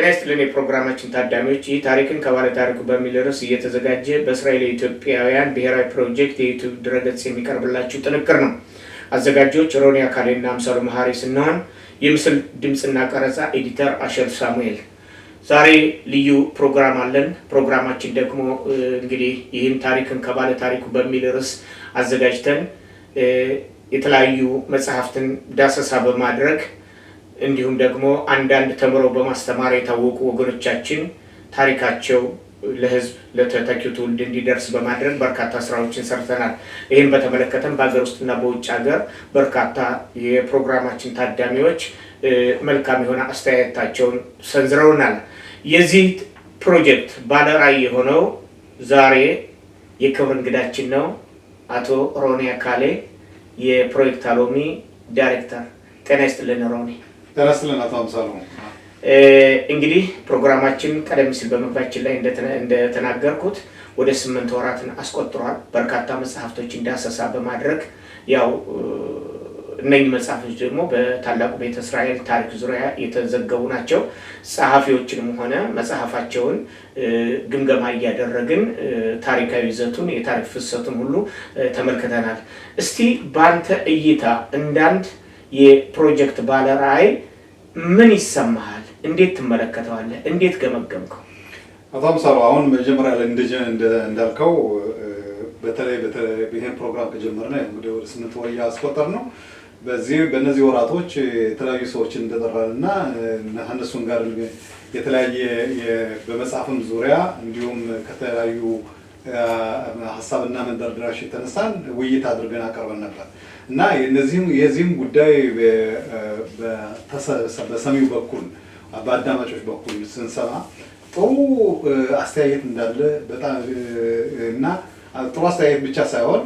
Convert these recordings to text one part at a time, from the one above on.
ጤና ይስጥልን የፕሮግራማችን ታዳሚዎች፣ ይህ ታሪክን ከባለ ታሪኩ በሚል ርዕስ እየተዘጋጀ በእስራኤል የኢትዮጵያውያን ብሔራዊ ፕሮጀክት የዩቲዩብ ድረገጽ የሚቀርብላችሁ ጥንቅር ነው። አዘጋጆች ሮኒ አካሌና አምሳሉ መሐሪ ስንሆን የምስል ድምጽና ቀረጻ ኤዲተር አሸር ሳሙኤል። ዛሬ ልዩ ፕሮግራም አለን። ፕሮግራማችን ደግሞ እንግዲህ ይህን ታሪክን ከባለ ታሪኩ በሚል ርዕስ አዘጋጅተን የተለያዩ መጽሐፍትን ዳሰሳ በማድረግ እንዲሁም ደግሞ አንዳንድ ተምረው በማስተማር የታወቁ ወገኖቻችን ታሪካቸው ለህዝብ ለተተኪው ትውልድ እንዲደርስ በማድረግ በርካታ ስራዎችን ሰርተናል። ይህን በተመለከተም በአገር ውስጥና በውጭ ሀገር በርካታ የፕሮግራማችን ታዳሚዎች መልካም የሆነ አስተያየታቸውን ሰንዝረውናል። የዚህ ፕሮጀክት ባለራዕይ የሆነው ዛሬ የክብር እንግዳችን ነው አቶ ሮኒ አካሌ የፕሮጀክት አሎሚ ዳይሬክተር። ጤና ይስጥልን ሮኒ። ጤና ይስጥልን አቶ አምሳሉ። እንግዲህ ፕሮግራማችን ቀደም ሲል በመግቢያችን ላይ እንደተናገርኩት ወደ 8 ወራትን አስቆጥሯል። በርካታ መጽሐፍቶችን ዳሰሳ በማድረግ ያው እነኚህ መጽሐፎች ደግሞ በታላቁ ቤተ እስራኤል ታሪክ ዙሪያ የተዘገቡ ናቸው። ጸሐፊዎችንም ሆነ መጽሐፋቸውን ግምገማ እያደረግን ታሪካዊ ይዘቱን የታሪክ ፍሰቱን ሁሉ ተመልክተናል። እስቲ በአንተ እይታ እንዳንድ የፕሮጀክት ባለራዕይ ምን ይሰማሃል? እንዴት ትመለከተዋለህ? እንዴት ገመገምከው? አቶ አምሳሉ፣ አሁን መጀመሪያ ላይ እንዳልከው በተለይ ይሄን ፕሮግራም ከጀመርነ እንግዲህ ወደ 8 ወር ያስቆጠር ነው። በእነዚህ ወራቶች የተለያዩ ሰዎችን እንደጠራንና እነሱን ጋር የተለያየ በመጽሐፍም ዙሪያ እንዲሁም ከተለያዩ ሀሳብና መንደርደሪያዎች የተነሳን ውይይት አድርገን አቀርበን ነበር እና የዚህም ጉዳይ በሰሚው በኩል በአዳማጮች በኩል ስንሰማ ጥሩ አስተያየት እንዳለ በጣም እና ጥሩ አስተያየት ብቻ ሳይሆን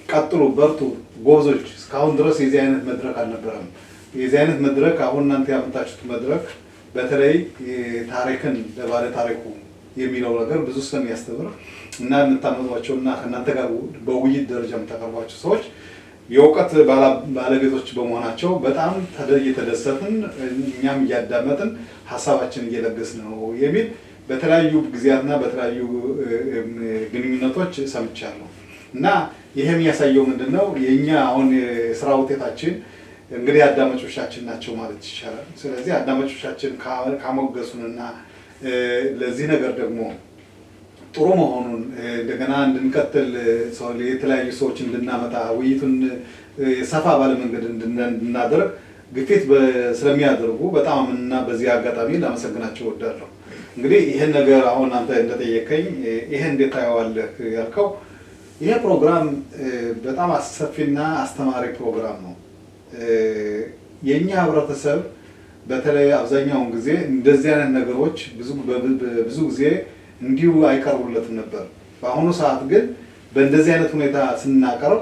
ቀጥሉ፣ በርቱ፣ ጎበዞች፣ እስካሁን ድረስ የዚህ አይነት መድረክ አልነበረም። የዚህ አይነት መድረክ አሁን እናንተ ያመጣችሁት መድረክ በተለይ ታሪክን ለባለ ታሪኩ የሚለው ነገር ብዙ ስለሚያስተምር እና የምታመጧቸውና ከእናንተ ጋር በውይይት ደረጃ የምታቀርቧቸው ሰዎች የእውቀት ባለቤቶች በመሆናቸው በጣም እየተደሰትን እኛም እያዳመጥን ሀሳባችን እየለገስን ነው የሚል በተለያዩ ጊዜያትና በተለያዩ ግንኙነቶች ሰምቻለሁ። እና ይሄ የሚያሳየው ምንድነው? የኛ አሁን የስራ ውጤታችን እንግዲህ አዳማጮቻችን ናቸው ማለት ይቻላል። ስለዚህ አዳማጮቻችን ካሞገሱንና ለዚህ ነገር ደግሞ ጥሩ መሆኑን እንደገና እንድንቀጥል የተለያዩ ሰዎች እንድናመጣ ውይይቱን ሰፋ ባለ መንገድ እንድናደርግ ግፊት ስለሚያደርጉ በጣም እና በዚህ አጋጣሚ ላመሰግናቸው እወዳለሁ። እንግዲህ ይሄን ነገር አሁን አንተ እንደጠየቀኝ ይሄ እንዴት ታየዋለህ ያልከው፣ ይሄ ፕሮግራም በጣም አሰፊና አስተማሪ ፕሮግራም ነው። የኛ ህብረተሰብ በተለይ አብዛኛውን ጊዜ እንደዚህ አይነት ነገሮች ብዙ ጊዜ እንዲሁ አይቀርቡለትም ነበር። በአሁኑ ሰዓት ግን በእንደዚህ አይነት ሁኔታ ስናቀርብ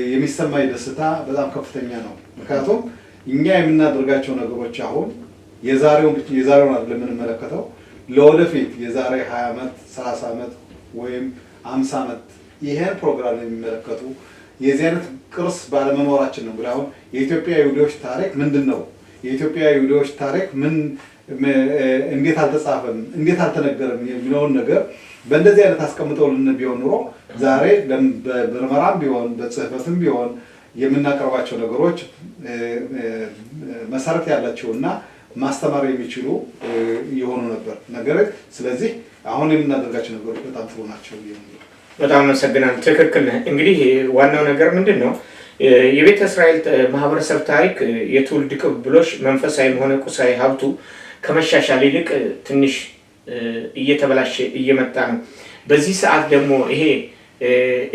የሚሰማኝ ደስታ በጣም ከፍተኛ ነው። ምክንያቱም እኛ የምናደርጋቸው ነገሮች አሁን የዛሬውን አይደለም የምንመለከተው፣ ለወደፊት የዛሬ 20 ዓመት 30 ዓመት ወይም 50 ዓመት ይሄን ፕሮግራም የሚመለከቱ የዚህ አይነት ቅርስ ባለመኖራችን ነው። አሁን የኢትዮጵያ ይሁዲዎች ታሪክ ምንድን ነው? የኢትዮጵያ ይሁዲዎች ታሪክ እንዴት አልተጻፈም፣ እንዴት አልተነገረም የሚለውን ነገር በእንደዚህ አይነት አስቀምጠውልን ቢሆን ኑሮ ዛሬ በምርመራም ቢሆን በጽህፈትም ቢሆን የምናቀርባቸው ነገሮች መሰረት ያላቸውና ማስተማር የሚችሉ የሆኑ ነበር ነገር። ስለዚህ አሁን የምናደርጋቸው ነገሮች በጣም ጥሩ ናቸው። በጣም አመሰግናለሁ። ትክክል ነህ። እንግዲህ ዋናው ነገር ምንድን ነው? የቤተ እስራኤል ማህበረሰብ ታሪክ የትውልድ ቅብብሎሽ መንፈሳዊም ሆነ ቁሳዊ ሀብቱ ከመሻሻል ይልቅ ትንሽ እየተበላሸ እየመጣ ነው። በዚህ ሰዓት ደግሞ ይሄ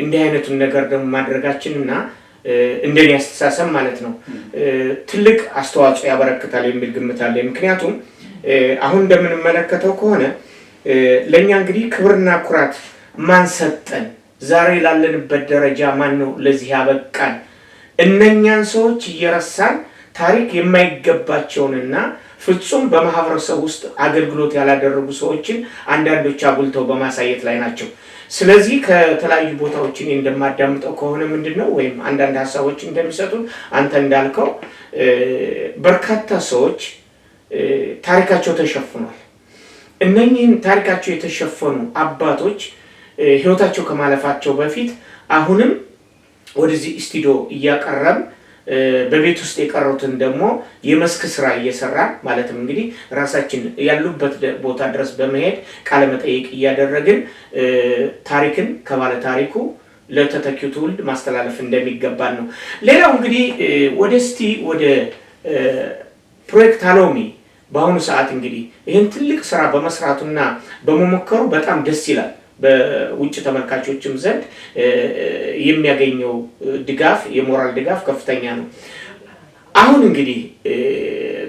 እንዲህ አይነቱን ነገር ደግሞ ማድረጋችንና እንደኔ አስተሳሰብ ማለት ነው ትልቅ አስተዋጽኦ ያበረክታል የሚል ግምት አለ። ምክንያቱም አሁን እንደምንመለከተው ከሆነ ለኛ እንግዲህ ክብርና ኩራት ማን ሰጠን? ዛሬ ላለንበት ደረጃ ማን ነው ለዚህ ያበቃን? እነኛን ሰዎች እየረሳን ታሪክ የማይገባቸውንና ፍጹም በማህበረሰብ ውስጥ አገልግሎት ያላደረጉ ሰዎችን አንዳንዶች አጉልተው በማሳየት ላይ ናቸው። ስለዚህ ከተለያዩ ቦታዎች እንደማዳምጠው ከሆነ ምንድነው ወይም አንዳንድ ሀሳቦች እንደሚሰጡን አንተ እንዳልከው በርካታ ሰዎች ታሪካቸው ተሸፍኗል። እነኚህን ታሪካቸው የተሸፈኑ አባቶች ህይወታቸው ከማለፋቸው በፊት አሁንም ወደዚህ ስቱዲዮ እያቀረብ በቤት ውስጥ የቀሩትን ደግሞ የመስክ ስራ እየሰራ ማለትም እንግዲህ ራሳችን ያሉበት ቦታ ድረስ በመሄድ ቃለ መጠይቅ እያደረግን ታሪክን ከባለ ታሪኩ ለተተኪው ትውልድ ማስተላለፍ እንደሚገባን ነው። ሌላው እንግዲህ ወደ ፕሮጀክት አሎሚ በአሁኑ ሰዓት እንግዲህ ይህን ትልቅ ስራ በመስራቱና በመሞከሩ በጣም ደስ ይላል። በውጭ ተመልካቾችም ዘንድ የሚያገኘው ድጋፍ የሞራል ድጋፍ ከፍተኛ ነው። አሁን እንግዲህ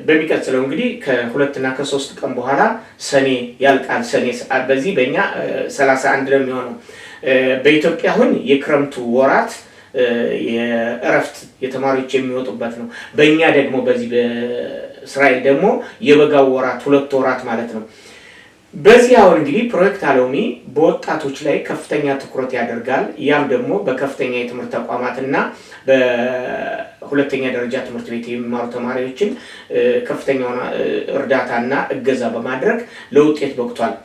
በሚቀጥለው እንግዲህ ከ2 እና ከ3 ቀን በኋላ ሰኔ ያልቃል። ሰኔ በዚህ በእኛ 31 ነው የሚሆነው። በኢትዮጵያ አሁን የክረምቱ ወራት የእረፍት የተማሪዎች የሚወጡበት ነው። በእኛ ደግሞ በዚህ በእስራኤል ደግሞ የበጋው ወራት 2 ወራት ማለት ነው። በዚህ አሁን እንግዲህ ፕሮጀክት አሎሚ በወጣቶች ላይ ከፍተኛ ትኩረት ያደርጋል። ያም ደግሞ በከፍተኛ የትምህርት ተቋማትና በሁለተኛ ደረጃ ትምህርት ቤት የሚማሩ ተማሪዎችን ከፍተኛ እርዳታና እገዛ በማድረግ ለውጤት በቅቷል።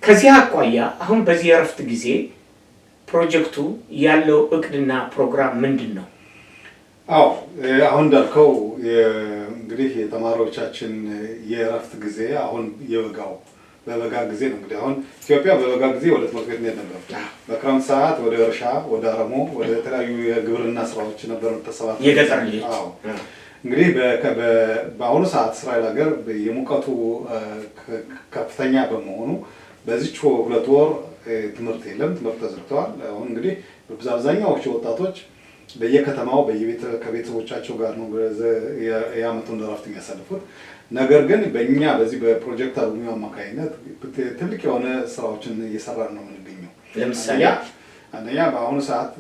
ከዚህ አኳያ አሁን በዚህ የእረፍት ጊዜ ፕሮጀክቱ ያለው እቅድና ፕሮግራም ምንድን ነው? አዎ አሁን እንዳልከው እንግዲህ የተማሪዎቻችን የእረፍት ጊዜ አሁን በበጋ ጊዜ ነው። እንግዲህ አሁን ኢትዮጵያ በበጋ ጊዜ ወደ ትምህርት ቤት ነበር። በክረምት ሰዓት ወደ እርሻ፣ ወደ አረሞ፣ ወደ ተለያዩ የግብርና ስራዎች ነበር ተሰባስበው የገጠር ልጆች። አዎ እንግዲህ በአሁኑ ሰዓት እስራኤል ሀገር የሙቀቱ ከፍተኛ በመሆኑ በዚች 2 ወር ትምህርት የለም፣ ትምህርት ተዘግተዋል። አሁን እንግዲህ አብዛኛዎቹ ወጣቶች በየከተማው ከቤተሰቦቻቸው ጋር ነው የዓመቱን እረፍት የሚያሳልፉት። ነገር ግን በእኛ በዚህ በፕሮጀክት አሎሚ አማካኝነት ትልቅ የሆነ ስራዎችን እየሰራን ነው የምንገኘው። ለምሳሌ አንደኛ በአሁኑ ሰዓት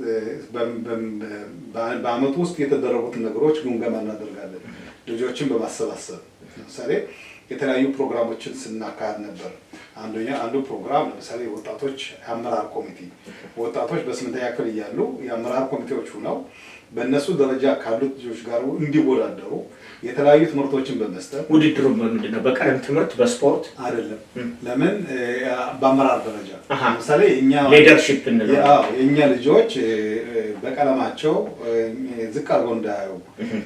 በአመቱ ውስጥ የተደረጉትን ነገሮች ግምገማ እናደርጋለን። ልጆችን በማሰባሰብ ለምሳሌ የተለያዩ ፕሮግራሞችን ስናካሄድ ነበር። አንዱ ፕሮግራም ለምሳሌ ወጣቶች የአመራር ኮሚቴ ወጣቶች በ8ኛ ክፍል እያሉ የአመራር ኮሚቴዎች ሆነው በእነሱ ደረጃ ካሉት ልጆች ጋር እንዲወዳደሩ የተለያዩ ትምህርቶችን በመስጠት ውድድሩ ምንድን ነው? በቀለም ትምህርት በስፖርት አይደለም። ለምን በአመራር ደረጃ ለምሳሌ ሊደርሺፕ እንለው የእኛ ልጆች በቀለማቸው ዝቅ አድርገው እንዳያዩ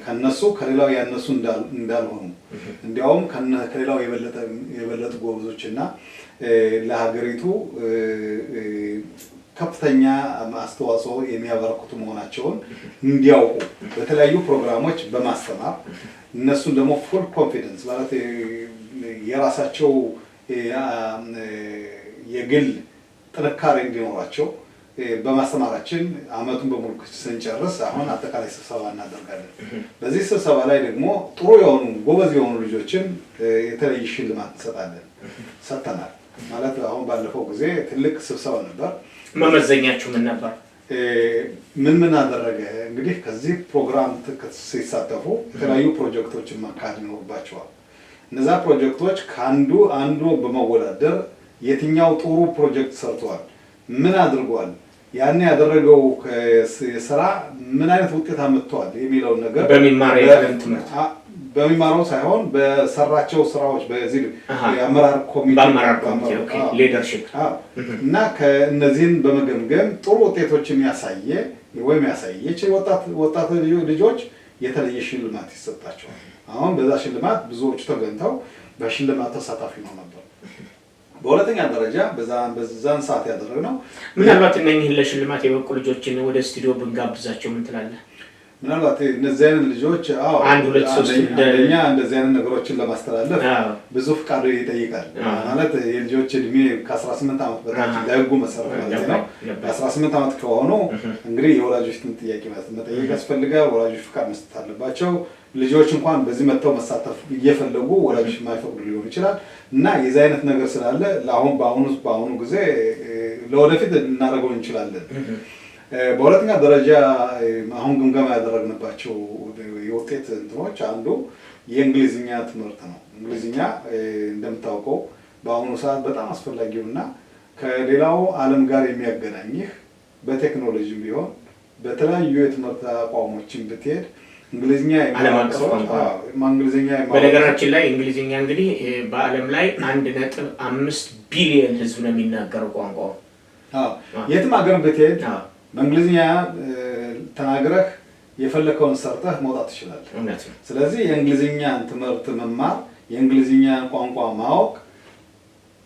ከነሱ ከሌላው ያነሱ እንዳልሆኑ እንዲያውም ከሌላው የበለጡ ጎበዞች እና ለሀገሪቱ ከፍተኛ አስተዋጽኦ የሚያበረክቱ መሆናቸውን እንዲያውቁ በተለያዩ ፕሮግራሞች በማስተማር እነሱን ደግሞ ፉል ኮንፊደንስ ማለት የራሳቸው የግል ጥንካሬ እንዲኖራቸው በማስተማራችን አመቱን በሙሉ ስንጨርስ አሁን አጠቃላይ ስብሰባ እናደርጋለን። በዚህ ስብሰባ ላይ ደግሞ ጥሩ የሆኑ ጎበዝ የሆኑ ልጆችን የተለየ ሽልማት እንሰጣለን። ሰጥተናል ማለት አሁን ባለፈው ጊዜ ትልቅ ስብሰባ ነበር። መመዘኛችሁ ምን ነበር? ምን አደረገ? እንግዲህ ከዚህ ፕሮግራም ሲሳተፉ የተለያዩ ፕሮጀክቶችን ማካሄድ ይኖርባቸዋል። እነዛ ፕሮጀክቶች አንዱ በመወዳደር የትኛው ጥሩ ፕሮጀክት ሰርቷል፣ ምን አድርጓል፣ ያን ያደረገው ስራ ምን አይነት ውጤት አመጥቷል የሚለውን ነገር በሚማረው ሳይሆን በሰራቸው ስራዎች በዚህ የአመራር ኮሚቴ ሊደርሺፕ እና ከእነዚህን በመገምገም ጥሩ ውጤቶችን ያሳየች ወጣት ልጆች የተለየ ሽልማት ይሰጣቸዋል። አሁን በዛ ሽልማት ብዙዎቹ ተገኝተው በሽልማት ተሳታፊ ነው ነበር። በሁለተኛ ደረጃ በዛን ሰዓት ያደረግነው ምናልባት እነኚህን ለሽልማት የበቁ ልጆችን ወደ ስቱዲዮ ብንጋብዛቸው ምን ትላለህ? ምናልባት እነዚህ አይነት ልጆች አንደኛ እንደዚህ አይነት ነገሮችን ለማስተላለፍ ብዙ ፍቃድ ይጠይቃል። ማለት የልጆች እድሜ ከ18 ዓመት በታች ለህጉ መሰረት ማለት ነው። ከ18 ዓመት ከሆኑ እንግዲህ የወላጆችን ጥያቄ መጠየቅ ያስፈልጋል። ወላጆች ፍቃድ መስጠት አለባቸው። ልጆች እንኳን በዚህ መጥተው መሳተፍ እየፈለጉ ወላጆች የማይፈቅዱ ሊሆን ይችላል እና የዚህ አይነት ነገር ስላለ በአሁኑ ጊዜ ለወደፊት እናደርገው እንችላለን። በሁለተኛ ደረጃ አሁን ግምገማ ያደረግንባቸው የውጤት እንትኖች አንዱ የእንግሊዝኛ ትምህርት ነው። እንግሊዝኛ እንደምታውቀው በአሁኑ ሰዓት በጣም አስፈላጊውና ከሌላው ዓለም ጋር የሚያገናኝህ በቴክኖሎጂም ቢሆን በተለያዩ የትምህርት አቋሞችን ብትሄድ እንግሊዝኛ በነገራችን ላይ እንግሊዝኛ እንግዲህ በዓለም ላይ 1.5 ቢሊዮን ህዝብ ነው የሚናገረው ቋንቋው። የትም ሀገር ብትሄድ በእንግሊዝኛ ተናግረህ የፈለከውን ሰርተህ መውጣት ትችላለህ። ስለዚህ የእንግሊዝኛን ትምህርት መማር የእንግሊዝኛን ቋንቋ ማወቅ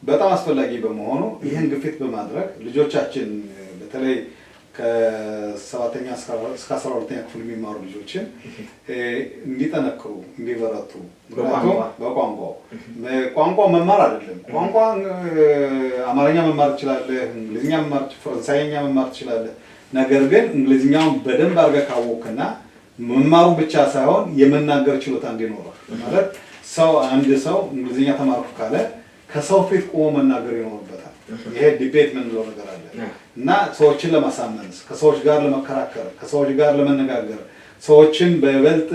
በጣም አስፈላጊ በመሆኑ ይህን ግፊት በማድረግ ልጆቻችን በተለይ ከ7ኛ እስከ 12ኛ ክፍል የሚማሩ ልጆችን እንዲጠነክሩ እንዲበረቱ በቋንቋ መማር አይደለም። ቋንቋ አማርኛ መማር ትችላለህ፣ እንግሊዝኛ መማር፣ ፈረንሳይኛ መማር ትችላለህ። ነገር ግን እንግሊዝኛውን በደንብ አድርገህ ካወቅና መማሩ ብቻ ሳይሆን የመናገር ችሎታ እንዲኖረው ማለት አንድ ሰው እንግሊዝኛ ተማርኩ ካለ ከሰው ፊት ቆሞ መናገር ይኖርበታል። ይሄ ዲቤት የምንለው ነገር አለ እና ሰዎችን ለማሳመን፣ ከሰዎች ጋር ለመከራከር፣ ከሰዎች ጋር ለመነጋገር፣ ሰዎችን በይበልጥ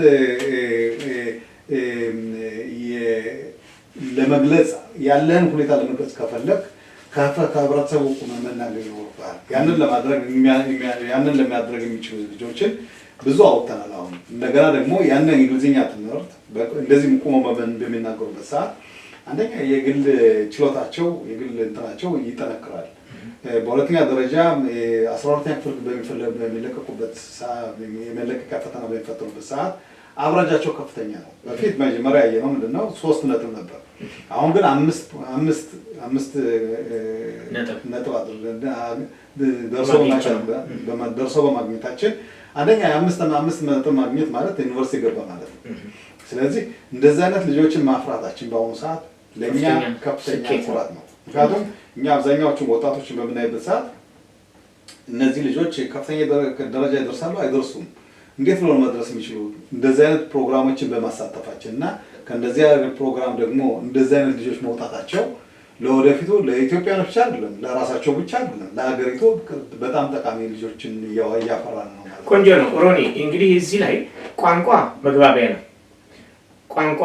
ለመግለጽ ያለህን ሁኔታ ለመግለጽ ከፈለግ ከህብረተሰቡ ቆመህ መናገር ይኖርብሃል። ያንን ለማድረግ የሚችሉ ልጆችን ብዙ አውጥተናል። አሁን እንደገና ደግሞ ያንን የእንግሊዝኛ ትምህርት እንደዚህ ቆመው በሚናገሩበት ሰዓት አንደኛ የግል ችሎታቸው የግል እንትናቸው ይጠነክራል። በሁለተኛ ደረጃ 12ኛ ክፍል በሚለቀቁበት ሰዓት የመለቀቂያ ፈተና በሚፈተኑበት ሰዓት አብራጃቸው ከፍተኛ ነው። በፊት መጀመሪያ ያየነው ምንድነው 3 ነጥብ ነበር። አሁን ግን 5 ነጥብ ደርሰው በማግኘታችን አንደኛ የ5 ነጥብ ማግኘት ማለት ዩኒቨርሲቲ ገባ ማለት ነው። ስለዚህ እንደዚህ አይነት ልጆችን ማፍራታችን በአሁኑ ሰዓት ለእኛ ከፍተኛ ኩራት ነው። ምክንያቱም እኛ አብዛኛዎቹን ወጣቶችን በምናይበት ሰዓት እነዚህ ልጆች ከፍተኛ ደረጃ ይደርሳሉ አይደርሱም፣ እንዴት ብለው መድረስ የሚችሉ እንደዚህ አይነት ፕሮግራሞችን በማሳተፋችን እና ከእንደዚህ አይነት ፕሮግራም ደግሞ እንደዚህ አይነት ልጆች መውጣታቸው ለወደፊቱ ለኢትዮጵያኖች ብቻ አይደለም፣ ለራሳቸው ብቻ አይደለም፣ ለሀገሪቱ በጣም ጠቃሚ ልጆችን እያፈራን ነው ማለት ነው። ቆንጆ ነው። ሮኒ እንግዲህ እዚህ ላይ ቋንቋ መግባቢያ ነው። ቋንቋ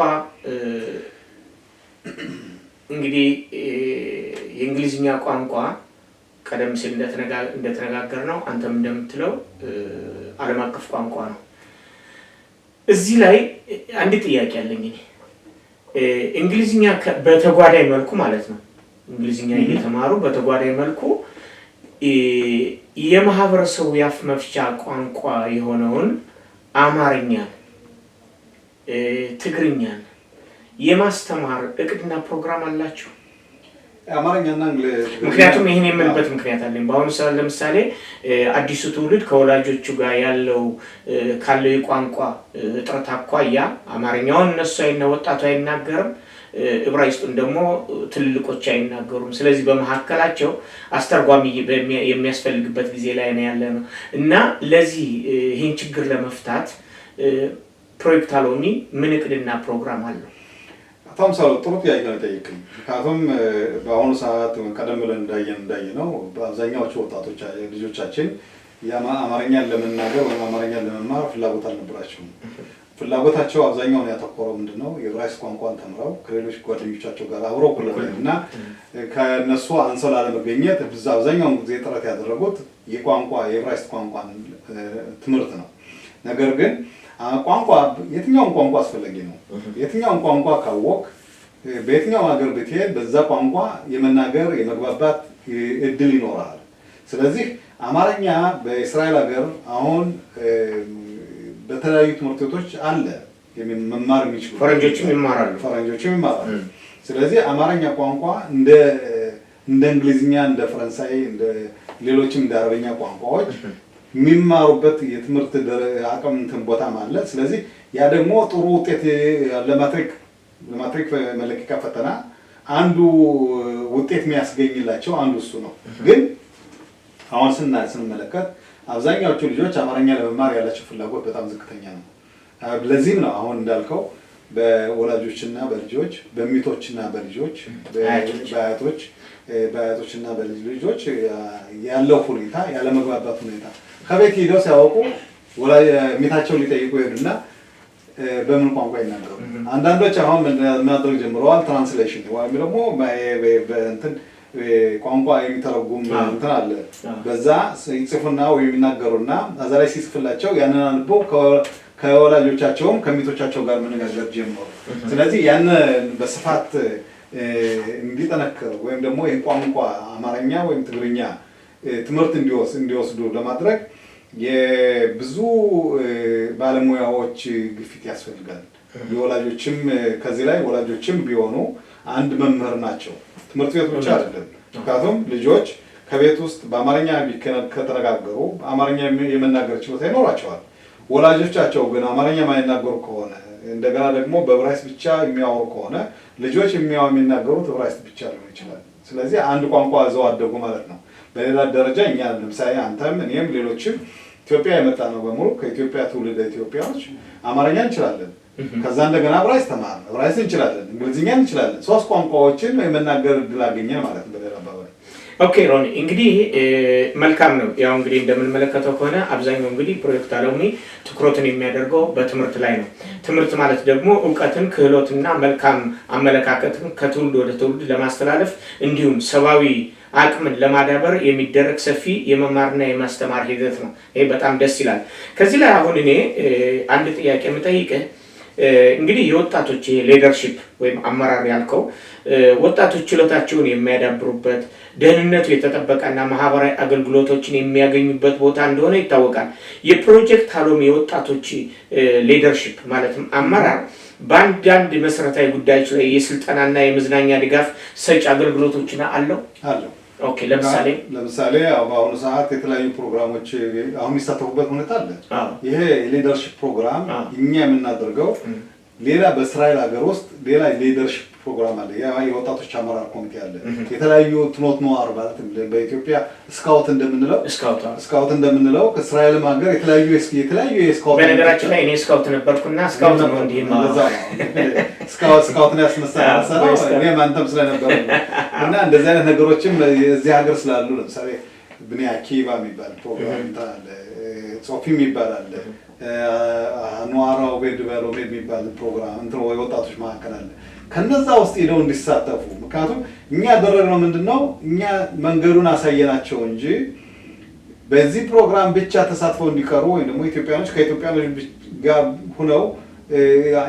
እንግዲህ የእንግሊዝኛ ቋንቋ ቀደም ሲል እንደተነጋገር ነው አንተም እንደምትለው ዓለም አቀፍ ቋንቋ ነው። እዚህ ላይ አንድ ጥያቄ አለኝ። እንግሊዝኛ በተጓዳኝ መልኩ ማለት ነው እንግሊዝኛ እየተማሩ በተጓዳኝ መልኩ የማህበረሰቡ የአፍ መፍቻ ቋንቋ የሆነውን አማርኛን፣ ትግርኛን የማስተማር እቅድና ፕሮግራም አላችሁ? አማርኛና ምክንያቱም ይሄን የምልበት ምክንያት አለኝ። በአሁኑ ሰዓት ለምሳሌ አዲሱ ትውልድ ከወላጆቹ ጋር ካለው የቋንቋ እጥረት አኳያ አማርኛውን እነሱ ወጣቱ አይናገርም፣ ዕብራይስጡን ደግሞ ትልልቆች አይናገሩም። ስለዚህ በመካከላቸው አስተርጓሚ የሚያስፈልግበት ጊዜ ላይ ነው ያለ ነው እና ለዚህ ይህን ችግር ለመፍታት ፕሮጀክት አሎሚ ምን እቅድና ፕሮግራም አለው? በጣም ጥሩ ጥያቄ ነው የጠየቅኝ። ምክንያቱም በአሁኑ ሰዓት ቀደም ብለን እንዳየነው በአብዛኛዎቹ ወጣቶች ልጆቻችን አማርኛን ለመናገር ወይም አማርኛን ለመማር ፍላጎት አልነበራቸውም። ፍላጎታቸው አብዛኛውን ያተኮረው ምንድነው የዕብራይስጥ ቋንቋን ተምረው ከሌሎች ጓደኞቻቸው ጋር አብረው እና ከነሱ አንሰው ላለመገኘት አብዛኛውን ጊዜ ጥረት ያደረጉት የዕብራይስጥ ቋንቋን ትምህርት ነው። ነገር ግን ቋንቋ የትኛውም ቋንቋ አስፈላጊ ነው። የትኛውም ቋንቋ ካወቅ በየትኛው ሀገር ብትሄድ በዛ ቋንቋ የመናገር የመግባባት እድል ይኖራል። ስለዚህ አማርኛ በእስራኤል ሀገር አሁን በተለያዩ ትምህርት ቤቶች አለ መማር የሚችሉ ፈረንጆችም ይማራሉ። ስለዚህ አማርኛ ቋንቋ እንደ እንግሊዝኛ፣ እንደ ፈረንሳይ፣ እንደ ሌሎችም እንደ አረበኛ ቋንቋዎች የሚማሩበት የትምህርት አቅም ቦታም አለ። ስለዚህ ያ ደግሞ ጥሩ ውጤት ለማትሪክ መለቀቂያ ፈተና አንዱ ውጤት የሚያስገኝላቸው አንዱ እሱ ነው። ግን አሁን ስንመለከት አብዛኛዎቹ ልጆች አማርኛ ለመማር ያላቸው ፍላጎት በጣም ዝቅተኛ ነው። ለዚህም ነው አሁን እንዳልከው በወላጆችና በልጆች በሚቶችና በልጆች በአያቶችና በልጆች ያለው ሁኔታ ያለመግባባት ሁኔታ ከቤት ሄደው ሲያወቁ ሚታቸው ሊጠይቁ ይሄዱና በምን ቋንቋ ይናገሩ። አንዳንዶች አሁን ማድረግ ጀምረዋል ትራንስሌሽን ወይም ደግሞ በእንትን ቋንቋ የሚተረጉም እንትን አለ። በዛ ይጽፉና ወይ የሚናገሩና እዛ ላይ ሲጽፍላቸው ያንን አንብበው ከወላጆቻቸውም ከሚቶቻቸው ጋር መነጋገር ጀመሩ። ስለዚህ ያን በስፋት እንዲጠነክር ወይም ደግሞ ይህ ቋንቋ አማርኛ ወይም ትግርኛ ትምህርት እንዲወስዱ ለማድረግ የብዙ ባለሙያዎች ግፊት ያስፈልጋል። የወላጆችም ከዚህ ላይ ወላጆችም ቢሆኑ አንድ መምህር ናቸው። ትምህርት ቤት ብቻ አይደለም። ምክንያቱም ልጆች ከቤት ውስጥ በአማርኛ ከተነጋገሩ አማርኛ የመናገር ችሎታ ይኖራቸዋል። ወላጆቻቸው ግን አማርኛ የማይናገሩ ከሆነ እንደገና ደግሞ በዕብራይስጥ ብቻ የሚያወሩ ከሆነ ልጆች የሚናገሩት ዕብራይስጥ ብቻ ሊሆን ይችላል። ስለዚህ አንድ ቋንቋ እዛው አደጉ ማለት ነው። በሌላ ደረጃ እኛ ለምሳሌ አንተም እኔም ሌሎችም ኢትዮጵያ የመጣ ነው በሙሉ ከኢትዮጵያ ትውልደ ኢትዮጵያዎች አማርኛ እንችላለን። ከዛ እንደገና ዕብራይስጥ ተማርን። ዕብራይስጥ እንችላለን፣ እንግሊዝኛ እንችላለን። 3 ቋንቋዎችን የመናገር እድል አገኘን ማለት ነው በሌላ አባባል። ኦኬ ሮኒ፣ እንግዲህ መልካም ነው። ያው እንግዲህ እንደምንመለከተው ከሆነ አብዛኛው እንግዲህ ፕሮጀክት አለሙኒ ትኩረትን የሚያደርገው በትምህርት ላይ ነው። ትምህርት ማለት ደግሞ እውቀትን፣ ክህሎትና መልካም አመለካከትን ከትውልድ ወደ ትውልድ ለማስተላለፍ እንዲሁም ሰብአዊ አቅምን ለማዳበር የሚደረግ ሰፊ የመማርና የማስተማር ሂደት ነው። ይሄ በጣም ደስ ይላል። ከዚህ ላይ አሁን እኔ አንድ ጥያቄ የምጠይቅህ እንግዲህ የወጣቶች ሊደርሺፕ ወይም አመራር ያልከው ወጣቶች ችሎታቸውን የሚያዳብሩበት ደህንነቱ የተጠበቀና ማህበራዊ አገልግሎቶችን የሚያገኙበት ቦታ እንደሆነ ይታወቃል። የፕሮጀክት አሎሚ የወጣቶች ሊደርሺፕ ማለትም አመራር በአንዳንድ መሰረታዊ ጉዳዮች ላይ የስልጠናና የመዝናኛ ድጋፍ ሰጪ አገልግሎቶችን አለው። ኦኬ፣ ለምሳሌ በአሁኑ ሰዓት የተለያዩ ፕሮግራሞች አሁን የሚሳተፉበት ሁኔታ አለ። ይሄ ሊደርሺፕ ፕሮግራም እኛ የምናደርገው ሌላ በእስራኤል ሀገር ውስጥ ሌላ ሊደርሺፕ ፕሮግራም አለ። የወጣቶች አመራር ኮሚቴ አለ። የተለያዩ ትኖት ኖር ማለት በኢትዮጵያ ስካውት እንደምንለው ከእስራኤልም ሀገር የተለያዩ የስካውት በነገራችን ላይ እኔ ስካውት ነበርኩና ስካውት ነው እንዲህ ስካውትን ያስነሳው እኔም አንተም ስለነበረ እና እንደዚህ አይነት ነገሮችም እዚህ ሀገር ስላሉ ለምሳሌ ብኔ አኪባ የሚባል ፕሮግራም አለ። ጾፊም ይባላል። ኗራ ኦቤድ በሎቤድ የሚባል ፕሮግራም የወጣቶች መካከል አለ። ከነዛ ውስጥ ሄደው እንዲሳተፉ ምክንያቱም እኛ ያደረግነው ምንድነው እኛ መንገዱን አሳየናቸው እንጂ በዚህ ፕሮግራም ብቻ ተሳትፈው እንዲቀሩ ወይም ደግሞ ኢትዮጵያኖች ከኢትዮጵያኖች ጋር ሆነው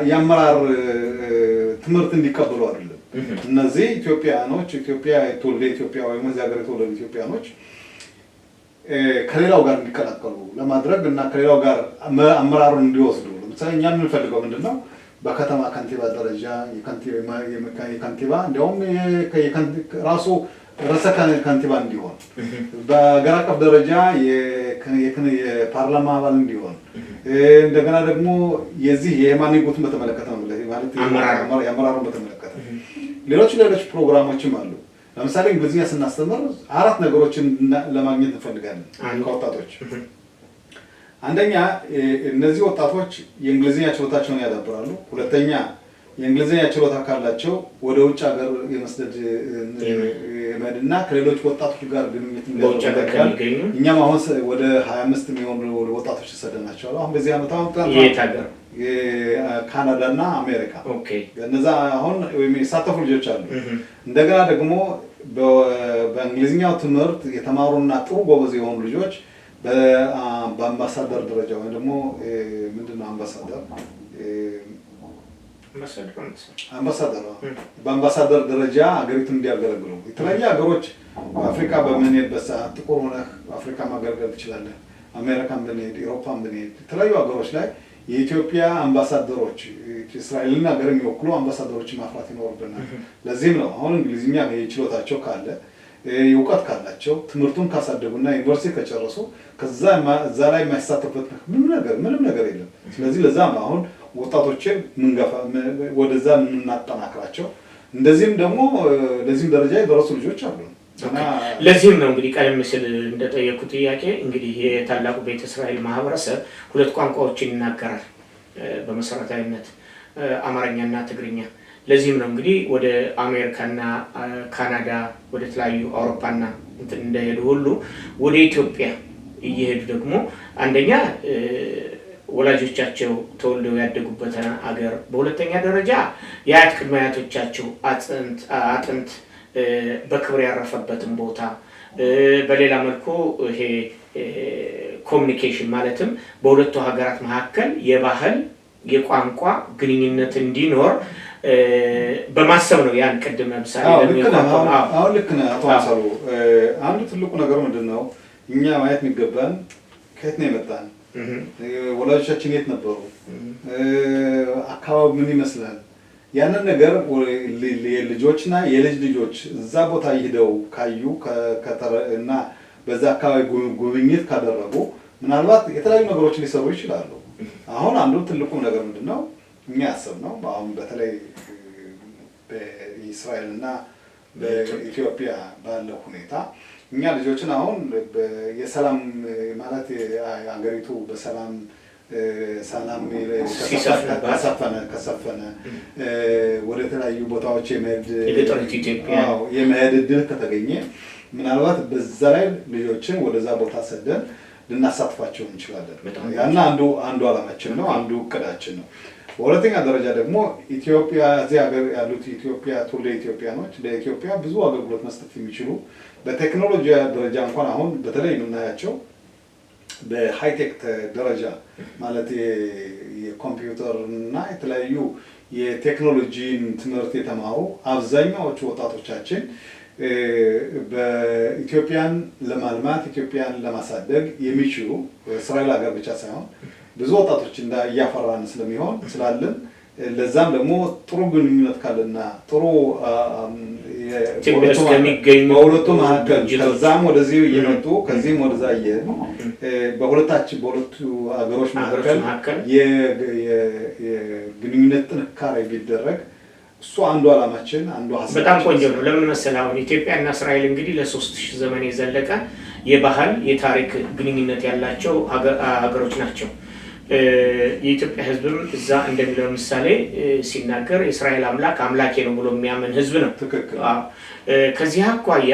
የአመራር ትምህርት እንዲቀበሉ አይደለም። እነዚህ ኢትዮጵያኖች ኢትዮጵያ ወይም እዚህ ሀገር የተወለዱ ኢትዮጵያኖች ከሌላው ጋር እንዲቀላቀሉ ለማድረግ እና ከሌላው ጋር አመራሩን እንዲወስዱ ለምሳሌ እኛ የምንፈልገው ምንድነው በከተማ ከንቲባ ደረጃ የከንቲባ እንዲያውም ራሱ ርዕሰ ከንቲባ እንዲሆን በአገር አቀፍ ደረጃ የፓርላማ አባል እንዲሆን እንደገና ደግሞ የዚህ የማኒጉትን በተመለከተ ነው ማለት የአመራሩን በተመለከተ ሌሎች ፕሮግራሞችም አሉ። ለምሳሌ እንግሊዝኛ ስናስተምር 4 ነገሮችን ለማግኘት እንፈልጋለን ከወጣቶች። አንደኛ እነዚህ ወጣቶች የእንግሊዝኛ ችሎታቸውን ያዳብራሉ። ሁለተኛ የእንግሊዝኛ ችሎታ ካላቸው ወደ ውጭ ሀገር የመስደድ የመድና ከሌሎች ወጣቶች ጋር ግንኙነት እንዲያደርጉ እኛም አሁን ወደ 25 የሚሆኑ ወጣቶች ተሰደናቸዋል። አሁን በዚህ ዓመት ካናዳ እና አሜሪካ እነዛ አሁን የሚሳተፉ ልጆች አሉ። እንደገና ደግሞ በእንግሊዝኛው ትምህርት የተማሩና ጥሩ ጎበዝ የሆኑ ልጆች በአምባሳደር ደረጃ ወይም ደግሞ ምንድነው በአምባሳደር ደረጃ ሀገሪቱን እንዲያገለግሉ የተለያዩ ሀገሮች አፍሪካ በምንሄድበት ሰዓት ጥቁር ሆነህ አፍሪካ ማገልገል ትችላለህ። አሜሪካን ብንሄድ፣ ኢሮፓን ብንሄድ የተለያዩ ሀገሮች ላይ የኢትዮጵያ አምባሳደሮች እስራኤልን ሀገር የሚወክሉ አምባሳደሮችን ማፍራት ይኖርብናል። ለዚህም ነው አሁን እንግሊዝኛ ችሎታቸው ካለ እውቀት ካላቸው ትምህርቱን ካሳደጉና ዩኒቨርሲቲ ከጨረሱ ከዛ እዛ ላይ የማይሳተፉበት ምንም ነገር የለም። ስለዚህ ለዛም አሁን ወጣቶችን ወደዛ የምናጠናክራቸው እንደዚህም ደግሞ ለዚህም ደረጃ የደረሱ ልጆች አሉ። ለዚህም ነው እንግዲህ ቀደም ሲል እንደጠየቁት ጥያቄ እንግዲህ የታላቁ ቤተ እስራኤል ማህበረሰብ 2 ቋንቋዎችን ይናገራል በመሰረታዊነት አማርኛና ትግርኛ። ለዚህም ነው እንግዲህ ወደ አሜሪካና ካናዳ ወደ ተለያዩ አውሮፓና እንደሄዱ ሁሉ ወደ ኢትዮጵያ እየሄዱ ደግሞ አንደኛ ወላጆቻቸው ተወልደው ያደጉበትን አገር፣ በሁለተኛ ደረጃ የአያት ቅድመ አያቶቻቸው አጥንት በክብር ያረፈበትን ቦታ፣ በሌላ መልኩ ይሄ ኮሚኒኬሽን ማለትም በሁለቱ ሀገራት መካከል የባህል የቋንቋ ግንኙነት እንዲኖር በማሰብ ነው። ያን ቅድም ለምሳሌ አሁን ልክ ነህ አቶ አምሳሉ። አንዱ ትልቁ ነገር ምንድነው እኛ ማየት የሚገባን ከየት ነው የመጣን፣ ወላጆቻችን የት ነበሩ፣ አካባቢ ምን ይመስላል። ያንን ነገር ልጆችና የልጅ ልጆች እዛ ቦታ ሄደው ካዩ እና በዛ አካባቢ ጉብኝት ካደረጉ ምናልባት የተለያዩ ነገሮችን ሊሰሩ ይችላሉ። አሁን አንዱ ትልቁ ነገር ምንድነው እኛ ያሰብነው አሁን በተለይ በእስራኤል እና በኢትዮጵያ ባለው ሁኔታ እኛ ልጆችን አሁን የሰላም ማለት ሀገሪቱ በሰላም ሰላም ከሰፈነ ወደ ተለያዩ ቦታዎች የመሄድ እድል ከተገኘ ምናልባት በዛ ላይ ልጆችን ወደዛ ቦታ ሰደን ልናሳትፋቸው እንችላለን። ያና አንዱ ዓላማችን ነው፣ አንዱ እቅዳችን ነው። በሁለተኛ ደረጃ ደግሞ ኢትዮጵያ እዚህ ሀገር ያሉት ትውልደ ኢትዮጵያኖች ለኢትዮጵያ ብዙ አገልግሎት መስጠት የሚችሉ በቴክኖሎጂ ደረጃ እንኳን አሁን በተለይ የምናያቸው በሃይቴክ ደረጃ ማለት የኮምፒውተር እና የተለያዩ የቴክኖሎጂን ትምህርት የተማሩ አብዛኛዎቹ ወጣቶቻችን በኢትዮጵያን ለማልማት ኢትዮጵያን ለማሳደግ የሚችሉ እስራኤል ሀገር ብቻ ሳይሆን ብዙ ወጣቶች እያፈራን ስለሚሆን ስላለን ለዛም ደግሞ ጥሩ ግንኙነት ካለና ጥሩ በሁለቱ መካከል ከዛም ወደዚህ እየመጡ ከዚህም ወደዛ እየሄዱ በሁለቱ ሀገሮች መካከል የግንኙነት ጥንካሬ ቢደረግ እሱ አንዱ ዓላማችን አንዱ ሀሳብ በጣም ቆንጆ ነው። ለምን መሰለህ አሁን ኢትዮጵያና እስራኤል እንግዲህ ለ3000 ዘመን የዘለቀ የባህል የታሪክ ግንኙነት ያላቸው ሀገሮች ናቸው። የኢትዮጵያ ሕዝብም እዛ እንደሚለው ምሳሌ ሲናገር የእስራኤል አምላክ አምላኬ ነው ብሎ የሚያምን ሕዝብ ነው። ከዚህ አኳያ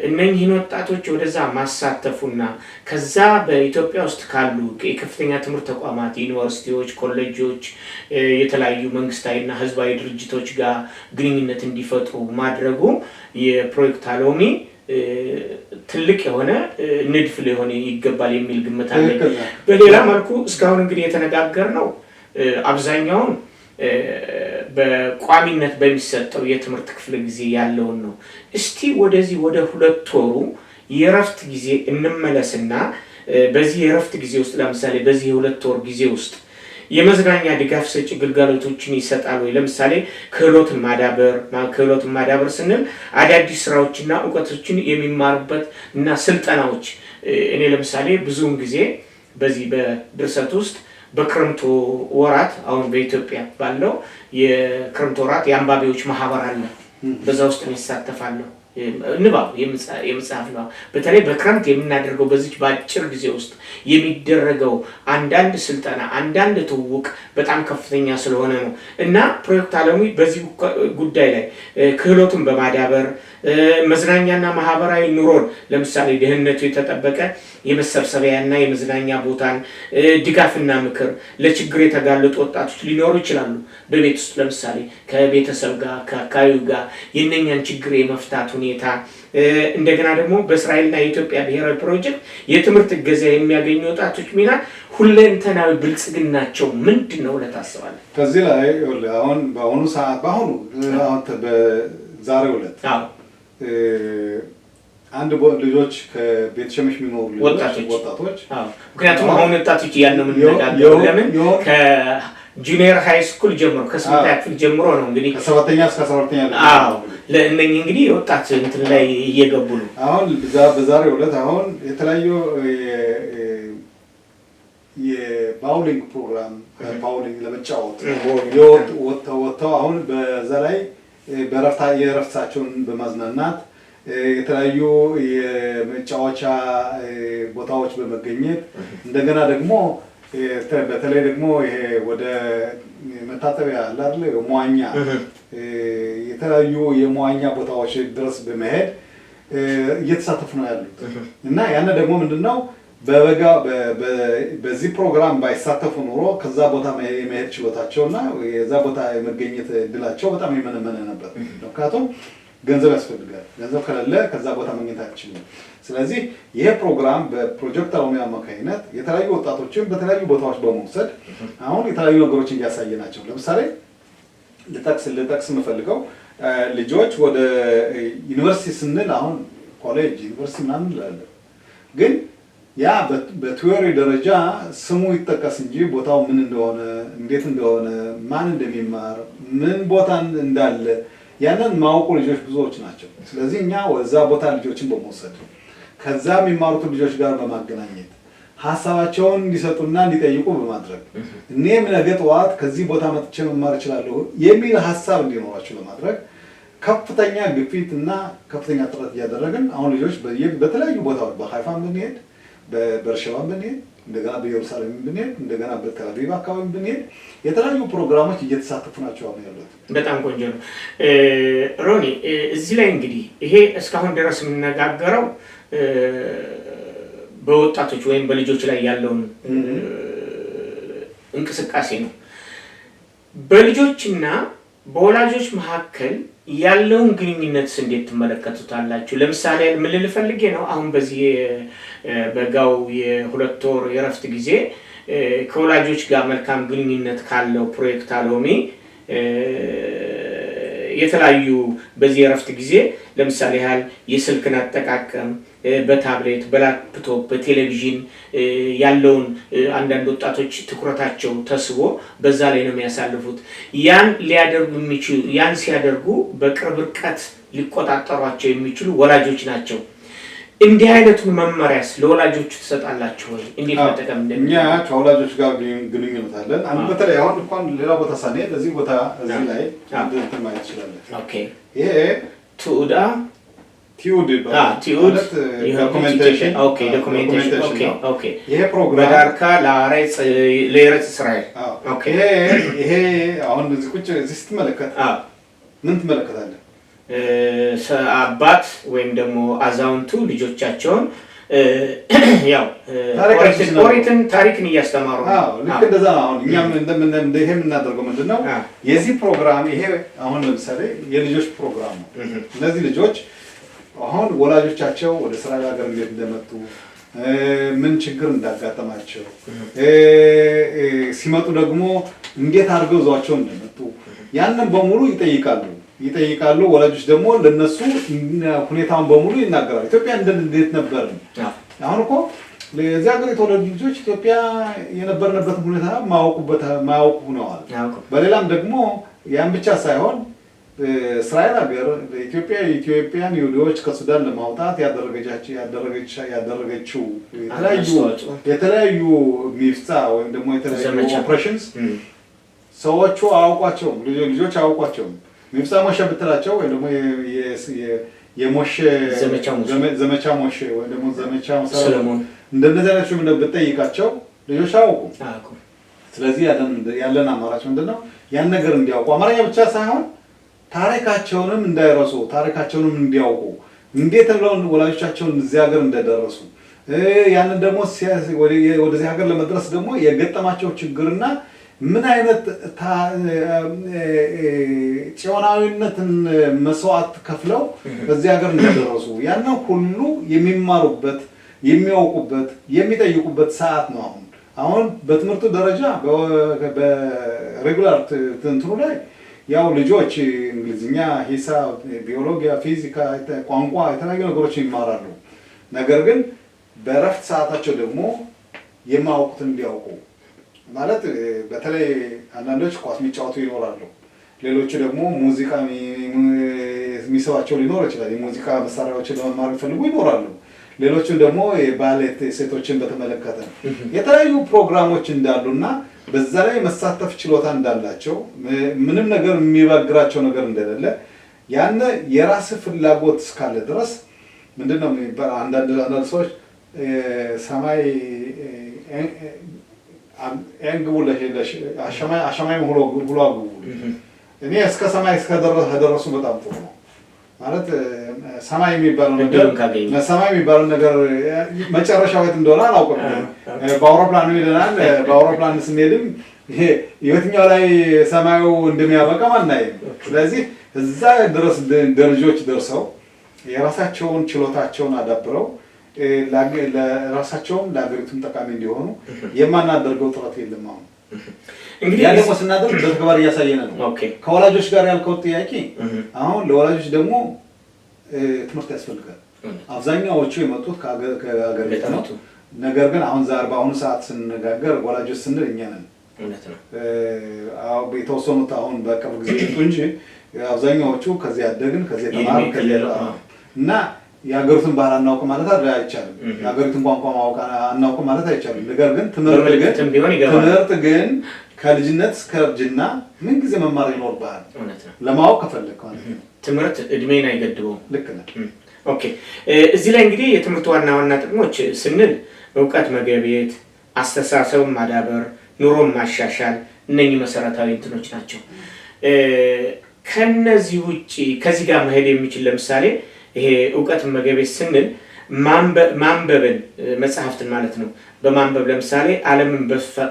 እነኚህን ወጣቶች ወደዛ ማሳተፉና ከዛ በኢትዮጵያ ውስጥ ካሉ የከፍተኛ ትምህርት ተቋማት ዩኒቨርሲቲዎች፣ ኮሌጆች፣ የተለያዩ መንግስታዊና ህዝባዊ ድርጅቶች ጋር ግንኙነት እንዲፈጥሩ ማድረጉ የፕሮጀክት አሎሚ ትልቅ የሆነ ንድፍ ሊሆን ይገባል የሚል ግምት አለኝ። በሌላ መልኩ እስካሁን እንግዲህ የተነጋገርነው አብዛኛውን በቋሚነት በሚሰጠው የትምህርት ክፍለ ጊዜ ያለውን ነው። እስቲ ወደዚህ ወደ 2 ወሩ የረፍት ጊዜ እንመለስና በዚህ የረፍት ጊዜ ውስጥ ለምሳሌ በዚህ የ2 ወር ጊዜ ውስጥ የመዝናኛ ድጋፍ ሰጪ ግልጋሎቶችን ይሰጣል ወይ? ለምሳሌ ክህሎትን ማዳበር ስንል አዳዲስ ስራዎችና እውቀቶችን የሚማሩበት እና ስልጠናዎች። እኔ ለምሳሌ ብዙውን ጊዜ በዚህ በድርሰት ውስጥ በክረምቱ ወራት አሁን በኢትዮጵያ ባለው የክረምቱ ወራት የአንባቢዎች ማህበር አለ። በዛ ውስጥ ይሳተፋለሁ። ንባብ የመጽሐፍ ነው። በተለይ በክረምት የምናደርገው በዚህ በአጭር ጊዜ ውስጥ የሚደረገው አንዳንድ ስልጠና አንዳንድ ትውውቅ በጣም ከፍተኛ ስለሆነ ነው እና ፕሮጀክት አለሙ በዚህ ጉዳይ ላይ ክህሎትን በማዳበር መዝናኛና ማህበራዊ ኑሮን ለምሳሌ ደህንነቱ የተጠበቀ የመሰብሰቢያና የመዝናኛ ቦታን ድጋፍና ምክር ለችግር የተጋለጡ ወጣቶች ሊኖሩ ይችላሉ። በቤት ውስጥ ለምሳሌ ከቤተሰብ ጋር ከአካባቢው ጋር የነኛን ችግር የመፍታት ሁኔታ እንደገና ደግሞ በእስራኤልና የኢትዮጵያ ብሔራዊ ፕሮጀክት የትምህርት እገዛ የሚያገኙ ወጣቶች ሚና ሁለንተናዊ ብልጽግናቸው ምንድን ነው ለታስባለህ? ከዚህ ላይ አሁን በአሁኑ ሰዓት በዛሬው ዕለት አንድ ልጆች ከቤት ሸመሽ የሚኖሩ ወጣቶች ምክንያቱም አሁን ወጣቶች ያን ነው የምንነጋገረው። ለምን ከጁኒየር ሃይ ስኩል ጀምሮ ከ8ኛ ክፍል ጀምሮ ነው እንግዲህ ከ7ኛ እስከ 12ኛ ለእነኚህ እንግዲህ ወጣት እንትን ላይ እየገቡ ነው። አሁን በዛሬው ዕለት አሁን የተለያዩ የባውሊንግ ፕሮግራም ባውሊንግ ለመጫወት ወጥተው አሁን በዛ ላይ የእረፍታቸውን በማዝናናት የተለያዩ የመጫወቻ ቦታዎች በመገኘት እንደገና ደግሞ በተለይ ደግሞ ይሄ ወደ መታጠቢያ አለ አይደል መዋኛ የተለያዩ የመዋኛ ቦታዎች ድረስ በመሄድ እየተሳተፉ ነው ያሉት እና ያን ደግሞ ምንድነው በበጋ በዚህ ፕሮግራም ባይሳተፉ ኖሮ ከዛ ቦታ የመሄድ ችሎታቸውና የዛ ቦታ የመገኘት እድላቸው በጣም የመነመነ ነበር። ምክንያቱም ገንዘብ ያስፈልጋል። ገንዘብ ከሌለ ከዛ ቦታ ማግኘት አትችልም። ስለዚህ ይሄ ፕሮግራም በፕሮጀክት ኦሮሚያ አማካኝነት የተለያዩ ወጣቶችን በተለያዩ ቦታዎች በመውሰድ አሁን የተለያዩ ነገሮችን እያሳየ ናቸው። ለምሳሌ ልጠቅስ የምፈልገው ልጆች ወደ ዩኒቨርሲቲ ስንል አሁን ኮሌጅ ዩኒቨርሲቲ ምናምን እንላለን፣ ግን ያ በቲዎሪ ደረጃ ስሙ ይጠቀስ እንጂ ቦታው ምን እንደሆነ እንዴት እንደሆነ ማን እንደሚማር ምን ቦታ እንዳለ ያንን ማወቁ ልጆች ብዙዎች ናቸው። ስለዚህ እኛ ወዛ ቦታ ልጆችን በመውሰድ ከዛ የሚማሩትን ልጆች ጋር በማገናኘት ሀሳባቸውን እንዲሰጡና እንዲጠይቁ በማድረግ እኔም ነገ ጠዋት ከዚህ ቦታ መጥቼ መማር እችላለሁ የሚል ሀሳብ እንዲኖራቸው ለማድረግ ከፍተኛ ግፊት እና ከፍተኛ ጥረት እያደረግን አሁን ልጆች በተለያዩ ቦታዎች በሃይፋም ብንሄድ፣ በበርሸባም ብንሄድ፣ እንደገና በኢየሩሳሌም ብንሄድ፣ እንደገና በቴል አቪቭ አካባቢ ብንሄድ የተለያዩ ፕሮግራሞች እየተሳተፉ ናቸው አሁን ያሉት። በጣም ቆንጆ ነው። ሮኒ እዚህ ላይ እንግዲህ ይሄ እስካሁን ድረስ የምነጋገረው በወጣቶች ወይም በልጆች ላይ ያለውን እንቅስቃሴ ነው። በልጆችና በወላጆች መካከል ያለውን ግንኙነት እንዴት ትመለከቱታላችሁ? ለምሳሌ ምን ልል ፈልጌ ነው፣ አሁን በዚህ በጋው የሁለት ወር የረፍት ጊዜ ከወላጆች ጋር መልካም ግንኙነት ካለው ፕሮጀክት አሎሚ የተለያዩ በዚህ የረፍት ጊዜ ለምሳሌ ያህል የስልክን አጠቃቀም በታብሌት፣ በላፕቶፕ፣ በቴሌቪዥን ያለውን አንዳንድ ወጣቶች ትኩረታቸው ተስቦ በዛ ላይ ነው የሚያሳልፉት። ያን ሊያደርጉ የሚችሉ ያን ሲያደርጉ በቅርብ ርቀት ሊቆጣጠሯቸው የሚችሉ ወላጆች ናቸው። እንዲህ አይነቱን መመሪያስ ለወላጆቹ ትሰጣላችሁ ወይ? እንዴት መጠቀም እኛ ከወላጆች ጋር ግንኙነት አለን። አንድ በተለይ አሁን እንኳን ሌላ ቦታ ሳንሄድ እዚህ ቦታ እዚህ ላይ እንትን ማየት ትችላለን። ኦኬ ይሄ ቲዩድ ዶክመንቴሽን ኦኬ ይሄ ፕሮግራም በዳርካ ለኤረጽ እስራኤል ኦኬ ይሄ አሁን እዚህ ቁጭ እዚህ ስትመለከት ምን ትመለከታለህ? አባት ወይም ደግሞ አዛውንቱ ልጆቻቸውን ያው ታሪክን እያስተማሩ ነው። ልክ እንደዛ ነው። አሁን እኛም ይሄ የምናደርገው ምንድን ነው? የዚህ ፕሮግራም ይሄ አሁን ለምሳሌ የልጆች ፕሮግራም ነው። እነዚህ ልጆች አሁን ወላጆቻቸው ወደ እስራኤል ሀገር እንዴት እንደመጡ ምን ችግር እንዳጋጠማቸው ሲመጡ ደግሞ እንዴት አድርገው ይዘዋቸው እንደመጡ ያንን በሙሉ ይጠይቃሉ። ወላጆች ደግሞ ለነሱ ሁኔታውን በሙሉ ይናገራሉ። ኢትዮጵያ እንዴት ነበር? አሁን እኮ ለዚህ ሀገር የተወለዱ ልጆች ኢትዮጵያ የነበርንበትን ሁኔታ ማያውቁ ሆነዋል። በሌላም ደግሞ ያን ብቻ ሳይሆን እስራኤል ሀገር ኢትዮጵያን ይሁዶች ከሱዳን ለማውጣት ያደረገችው የተለያዩ ሚፍጻ ወይም ደግሞ የተለያዩ ኦፕሬሽንስ ሰዎቹ አያውቋቸውም፣ ልጆች አያውቋቸውም። ሚፍጻ ሞሼ ብትላቸው ወይም ደግሞ የሞሼ ዘመቻ ሞሼ ወይም ደግሞ ዘመቻ ሰለሞን እንደነዚህ አይነቶች ብትጠይቃቸው ልጆች አያውቁም። ስለዚህ ያለን አማራጭ ምንድነው? ያን ነገር እንዲያውቁ አማርኛ ብቻ ሳይሆን ታሪካቸውንም እንዳይረሱ ታሪካቸውንም እንዲያውቁ እንዴት ነው ወላጆቻቸውን እዚህ ሀገር እንደደረሱ ያንን ደግሞ ወደዚህ ሀገር ለመድረስ ደግሞ የገጠማቸው ችግርና ምን አይነት ጽዮናዊነትን መስዋዕት ከፍለው በዚህ ሀገር እንደደረሱ ያንን ሁሉ የሚማሩበት የሚያውቁበት የሚጠይቁበት ሰዓት ነው። አሁን በትምህርቱ ደረጃ በሬጉላር ትምህርቱ ላይ ያው ልጆች እንግሊዝኛ፣ ሂሳብ፣ ቢዮሎጂያ፣ ፊዚካ፣ ቋንቋ የተለያዩ ነገሮች ይማራሉ። ነገር ግን በእረፍት ሰዓታቸው ደግሞ የማያውቁትን እንዲያውቁ ማለት በተለይ አንዳንዶች ኳስ የሚጫወቱ ይኖራሉ። ሌሎቹ ደግሞ ሙዚቃ የሚስባቸው ሊኖር ይችላል። የሙዚቃ መሳሪያዎችን ለመማር የሚፈልጉ ይኖራሉ። ሌሎቹም ደግሞ የባሌት ሴቶችን በተመለከተ የተለያዩ ፕሮግራሞች እንዳሉና በዛ ላይ መሳተፍ ችሎታ እንዳላቸው ምንም ነገር የሚባግራቸው ነገር እንደሌለ ያን የራስ ፍላጎት እስካለ ድረስ ምንድነው የሚባል አንዳንድ ሰዎች ሰማይ አንግቡ አሸማይ ሁሉ አግቡ እኔ እስከ ሰማይ እስከደረሱ በጣም ጥሩ ነው ማለት ሰማይ የሚባለው ነገር መጨረሻው የት እንደሆነ አላውቅም። በአውሮፕላን ይለናል። በአውሮፕላን ስንሄድም ይሄ የትኛው ላይ ሰማዩ እንደሚያበቃ ማናየም። ስለዚህ እዛ ድረስ ደረጃዎች ደርሰው የራሳቸውን ችሎታቸውን አዳብረው ለራሳቸውም ለሀገሪቱም ጠቃሚ እንዲሆኑ የማናደርገው ጥረት የለም። አሁን እንግዲህ ያ ደግሞ ስናደርግ በተግባር እያሳየን ነው። ከወላጆች ጋር ያልከው ጥያቄ አሁን ለወላጆች ደግሞ ትምህርት ያስፈልጋል። አብዛኛዎቹ የመጡት ከሀገር ቤት ነው። ነገር ግን አሁን በአሁኑ ሰዓት ስንነጋገር ወላጆች ስንል እኛ ነን። የተወሰኑት አሁን በቅርብ ጊዜ መጡ እንጂ አብዛኛዎቹ ከዚህ ያደግን ከዚህ ተማርን እና የሀገሪቱን ባህል አናውቅ ማለት አይቻልም። የሀገሪቱን ቋንቋ ማወቅ አናውቅ ማለት አይቻልም። ነገር ግን ትምህርት ግን ከልጅነት እስከ እርጅና ምን ጊዜ መማር ይኖርብሃል ለማወቅ ከፈለክ ማለት ነው። ትምህርት እድሜን አይገድበውም። ልክ ነህ። ኦኬ እዚህ ላይ እንግዲህ የትምህርት ዋና ዋና ጥቅሞች ስንል እውቀት መገብየት፣ አስተሳሰብ ማዳበር፣ ኑሮን ማሻሻል እነኚህ መሰረታዊ እንትኖች ናቸው። ከነዚህ ውጪ ከዚህ ጋር መሄድ የሚችል ለምሳሌ ይሄ እውቀት መገብየት ስንል ማንበብን መጽሐፍትን ማለት ነው። በማንበብ ለምሳሌ ዓለምን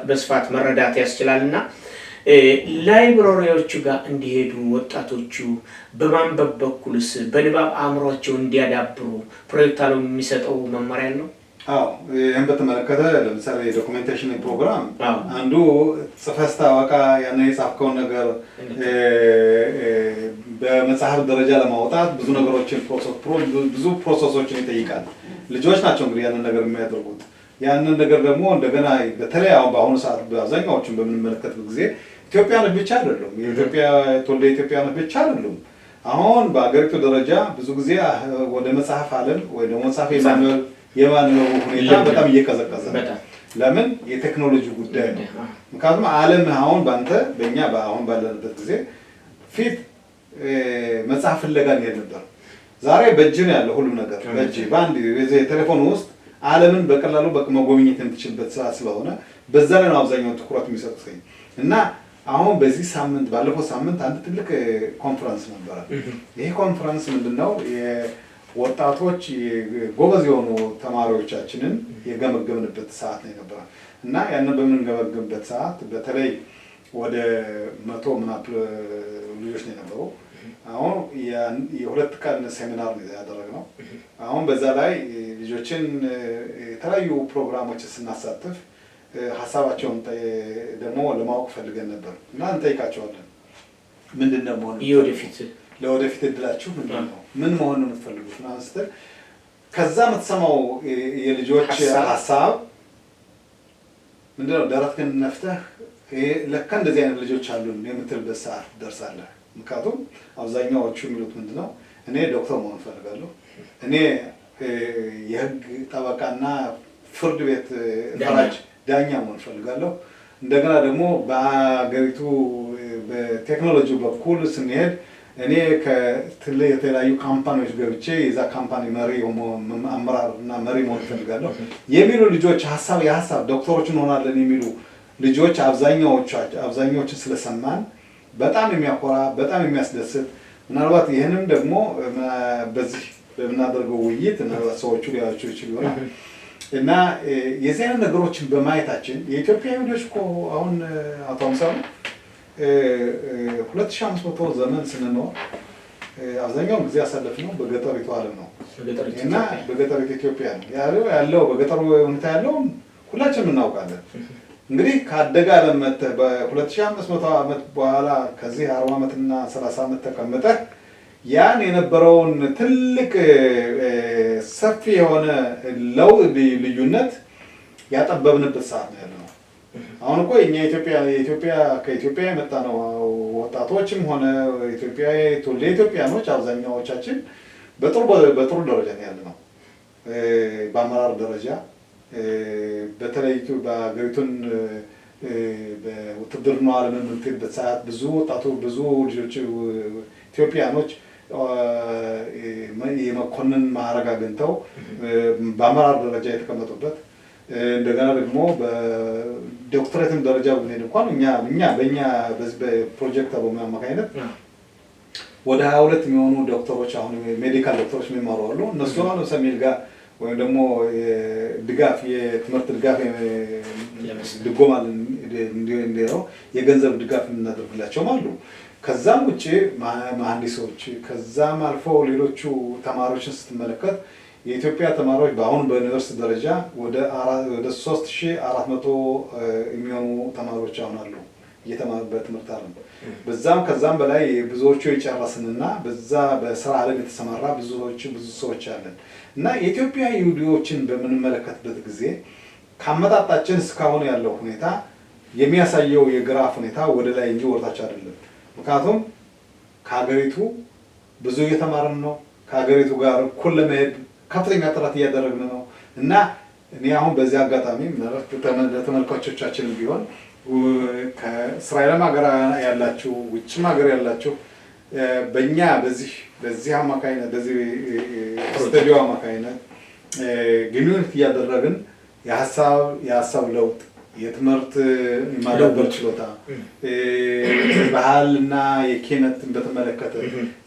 በስፋት መረዳት ያስችላልና ላይብራሪዎቹ ጋር እንዲሄዱ ወጣቶቹ በማንበብ በኩልስ በንባብ አእምሯቸው እንዲያዳብሩ ፕሮጀክት አለው የሚሰጠው መመሪያ ነው። አዎ ይሄን በተመለከተ ለምሳሌ ዶክመንቴሽን ፕሮግራም አንዱ ጽፈህ ስታወቃ ያን የጻፍከውን ነገር በመጽሐፍ ደረጃ ለማውጣት ብዙ ነገሮችን ብዙ ፕሮሰሶችን ይጠይቃል። ልጆች ናቸው እንግዲህ ያንን ነገር የሚያደርጉት። ያንን ነገር ደግሞ እንደገና በተለይ አሁን በአሁኑ ሰዓት በአብዛኛዎቹን በምንመለከትበት ጊዜ ኢትዮጵያኖች ብቻ አይደሉም፣ የኢትዮጵያ ትውልደ ኢትዮጵያኖች ብቻ አይደሉም። አሁን በአገሪቱ ደረጃ ብዙ ጊዜ ወደ መጽሐፍ ዓለም ወይ ደግሞ መጽሐፍ የማንበቡ ሁኔታ በጣም እየቀዘቀዘ ነው። ለምን? የቴክኖሎጂ ጉዳይ ነው። ምክንያቱም ዓለም አሁን በእኛ አሁን ባለንበት ጊዜ ፊት መጽሐፍ ፍለጋ እንሄድ ነበር። ዛሬ በእጅ ነው ያለው ሁሉም ነገር በእጅ በአንድ ቴሌፎን ውስጥ ዓለምን በቀላሉ መጎብኘት የምትችልበት ሰዓት ስለሆነ በዛ ላይ ነው አብዛኛውን ትኩረት የሚሰጡት እና አሁን በዚህ ሳምንት ባለፈው ሳምንት አንድ ትልቅ ኮንፈረንስ ነበረ። ይሄ ኮንፈረንስ ምንድነው? ወጣቶች ጎበዝ የሆኑ ተማሪዎቻችንን የገመገምንበት ሰዓት ነው የነበረ እና ያንን በምንገመገምበት ሰዓት በተለይ ወደ 100 ምናምን ልጆች ነው የነበሩ። አሁን የሁለት ቀን ሴሚናር ነው ያደረግነው። አሁን በዛ ላይ ልጆችን የተለያዩ ፕሮግራሞችን ስናሳትፍ ሀሳባቸውን ደግሞ ለማወቅ ፈልገን ነበር እና እንጠይቃቸዋለን። ምንድነው መሆን ለወደፊት እድላችሁ ምንድነው? ምን መሆን ነው የምትፈልጉት? ስትል ከዛ የምትሰማው የልጆች ሀሳብ ምንድነው? ደረትህን ነፍተህ ለካ እንደዚህ አይነት ልጆች አሉ የምትልበት ሰዓት ደርሳለህ። ምክንያቱም አብዛኛዎቹ የሚሉት ምንድነው? እኔ ዶክተር መሆን እፈልጋለሁ፣ እኔ የህግ ጠበቃና ፍርድ ቤት ፈራጅ ዳኛ መሆን እፈልጋለሁ። እንደገና ደግሞ በአገሪቱ በቴክኖሎጂ በኩል ስንሄድ እኔ የተለያዩ ካምፓኒዎች ገብቼ የዛ ካምፓኒ መሪ አመራር እና መሪ መሆን እፈልጋለሁ የሚሉ ልጆች የሀሳብ ዶክተሮች እንሆናለን የሚሉ ልጆች አብዛኛዎችን ስለሰማን በጣም የሚያኮራ በጣም የሚያስደስት ምናልባት ይህንም ደግሞ በዚህ በምናደርገው ውይይት ሰዎቹ ሊያቸው ይችሉ ይሆናል እና የዚህ አይነት ነገሮችን በማየታችን የኢትዮጵያ ልጆች እኮ አሁን አቶ አምሳሉ 2500 ዘመን ስንኖር አብዛኛውን ጊዜ ያሳለፍነው በገጠሪቱ ዓለም ነው እና በገጠሪቱ ኢትዮጵያ ነው ያለው በገጠሩ ሁኔታ ያለው ሁላችንም እናውቃለን። እንግዲህ ካደገ ዓለም መጥተህ በ2500 ዓመት በኋላ ከዚህ 40 ዓመትና 30 ዓመት ተቀምጠህ ያን የነበረውን ትልቅ ሰፊ የሆነ ልዩነት ያጠበብንበት ሰዓት ነው ያለው። አሁን እኮ እኛ ከኢትዮጵያ የመጣ ነው ወጣቶችም ሆነ ኢትዮጵያኖች አብዛኛዎቻችን በጥሩ ደረጃ ነው ያለነው። በአመራር ደረጃ በተለይ በሀገሪቱን በውትድርና ዓለም የምትሄድበት ሰዓት ብዙ ልጆች ኢትዮጵያኖች የመኮንን ማዕረግ አግኝተው በአመራር ደረጃ የተቀመጡበት እንደገና ደግሞ በዶክተሬትም ደረጃ ብንሄድ እንኳን በእኛ በዚህ በፕሮጀክት አማካኝነት ወደ 22 የሚሆኑ ዶክተሮች አሁን ሜዲካል ዶክተሮች የሚማሩ አሉ። እነሱ አሁን ሰሜል ጋር ወይም ደግሞ ድጋፍ የትምህርት ድጋፍ ድጎማ እንዲሆን የገንዘብ ድጋፍ የምናደርግላቸውም አሉ። ከዛም ውጪ መሐንዲሶች ከዛም አልፎ ሌሎቹ ተማሪዎችን ስትመለከት የኢትዮጵያ ተማሪዎች በአሁን በዩኒቨርሲቲ ደረጃ ወደ 3400 የሚሆኑ ተማሪዎች አሁን አሉ እየተማሩበት ትምህርት አለ። በዛም ከዛም በላይ ብዙዎቹ የጨረስንና በዛ በስራ ዓለም የተሰማራ ብዙ ሰዎች አለን እና የኢትዮጵያ ይሁዲዎችን በምንመለከትበት ጊዜ ካመጣጣችን እስካሁን ያለው ሁኔታ የሚያሳየው የግራፍ ሁኔታ ወደ ላይ እንጂ ወርታች አይደለም። ምክንያቱም ከሀገሪቱ ብዙ እየተማርን ነው። ከሀገሪቱ ጋር እኩል ለመሄድ ከፍተኛ ጥረት እያደረግን ነው እና እኔ አሁን በዚህ አጋጣሚ ለተመልካቾቻችን ቢሆን ከእስራኤልም ሀገር ያላችሁ ውጭም ሀገር ያላችሁ በእኛ በዚህ አማካይነት በዚህ ስቱዲዮ አማካይነት ግንኙነት እያደረግን የሀሳብ ለውጥ የትምህርት ማዳበር ችሎታ ባህልና የኪነትን በተመለከተ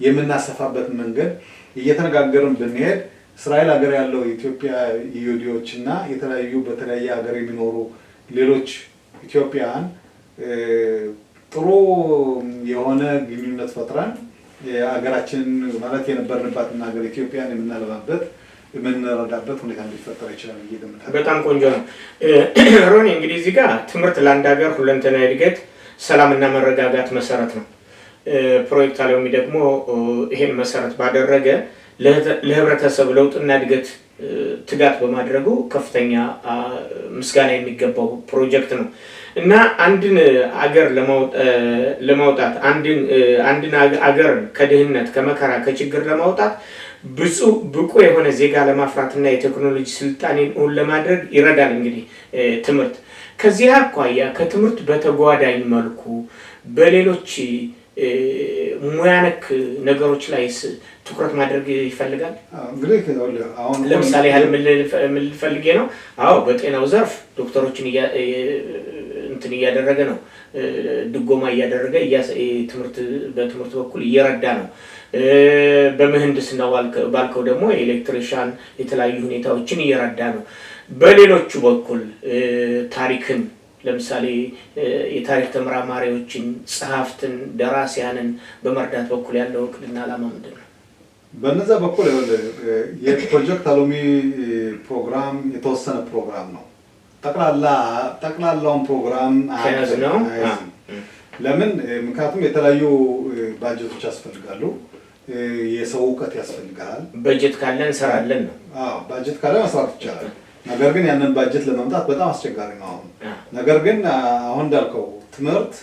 የምናሰፋበት መንገድ እየተነጋገርን ብንሄድ እስራኤል ሀገር ያለው የኢትዮጵያ ይሁዲዎችና በተለያየ ሀገር የሚኖሩ ሌሎች ኢትዮጵያውያን ጥሩ የሆነ ግንኙነት ፈጥረን ሀገራችንን ማለት የነበርንባትን ሀገር ኢትዮጵያን የምንረዳበት ሁኔታ እንዲፈጠር ይችላል እየገምታለሁ። በጣም ቆንጆ ነው። ሮኒ እንግዲህ እዚህ ጋር ትምህርት ለአንድ ሀገር ሁለንተናዊ እድገት፣ ሰላምና መረጋጋት መሰረት ነው። ፕሮጀክት አለሚ ደግሞ ይሄን መሰረት ባደረገ ለህብረተሰብ ለውጥና እድገት ትጋት በማድረጉ ከፍተኛ ምስጋና የሚገባው ፕሮጀክት ነው እና አንድን አገር ለማውጣት አንድን አገር ከድህነት ከመከራ ከችግር ለማውጣት ብቁ የሆነ ዜጋ ለማፍራትና የቴክኖሎጂ ስልጣኔን ለማድረግ ይረዳል። እንግዲህ ትምህርት ከዚህ አኳያ ከትምህርት በተጓዳኝ መልኩ በሌሎች ሙያ ነክ ነገሮች ላይ ትኩረት ማድረግ ይፈልጋል። እንግዲህ አሁን ለምሳሌ ምን ልፈልጌ ነው? አዎ በጤናው ዘርፍ ዶክተሮችን እንትን እያደረገ ነው፣ ድጎማ እያደረገ በትምህርት በኩል እየረዳ ነው። በምህንድስና ባልከው ደግሞ ኤሌክትሪሻን የተለያዩ ሁኔታዎችን እየረዳ ነው። በሌሎቹ በኩል ታሪክን ለምሳሌ የታሪክ ተመራማሪዎችን፣ ጸሐፍትን፣ ደራሲያንን በመርዳት በኩል ያለው እቅድና ዓላማ ምንድን ነው? በነዛ በኩል የፕሮጀክት አሎሚ ፕሮግራም የተወሰነ ፕሮግራም ነው። ጠቅላላውን ፕሮግራም ነው። ለምን? ምክንያቱም የተለያዩ ባጀቶች ያስፈልጋሉ። የሰው እውቀት ያስፈልጋል። በጀት ካለ እንሰራለን ነው። ባጀት ካለ መስራት ይቻላል። ነገር ግን ያንን ባጀት ለማምጣት በጣም አስቸጋሪ ነው አሁን። ነገር ግን አሁን እንዳልከው ትምህርት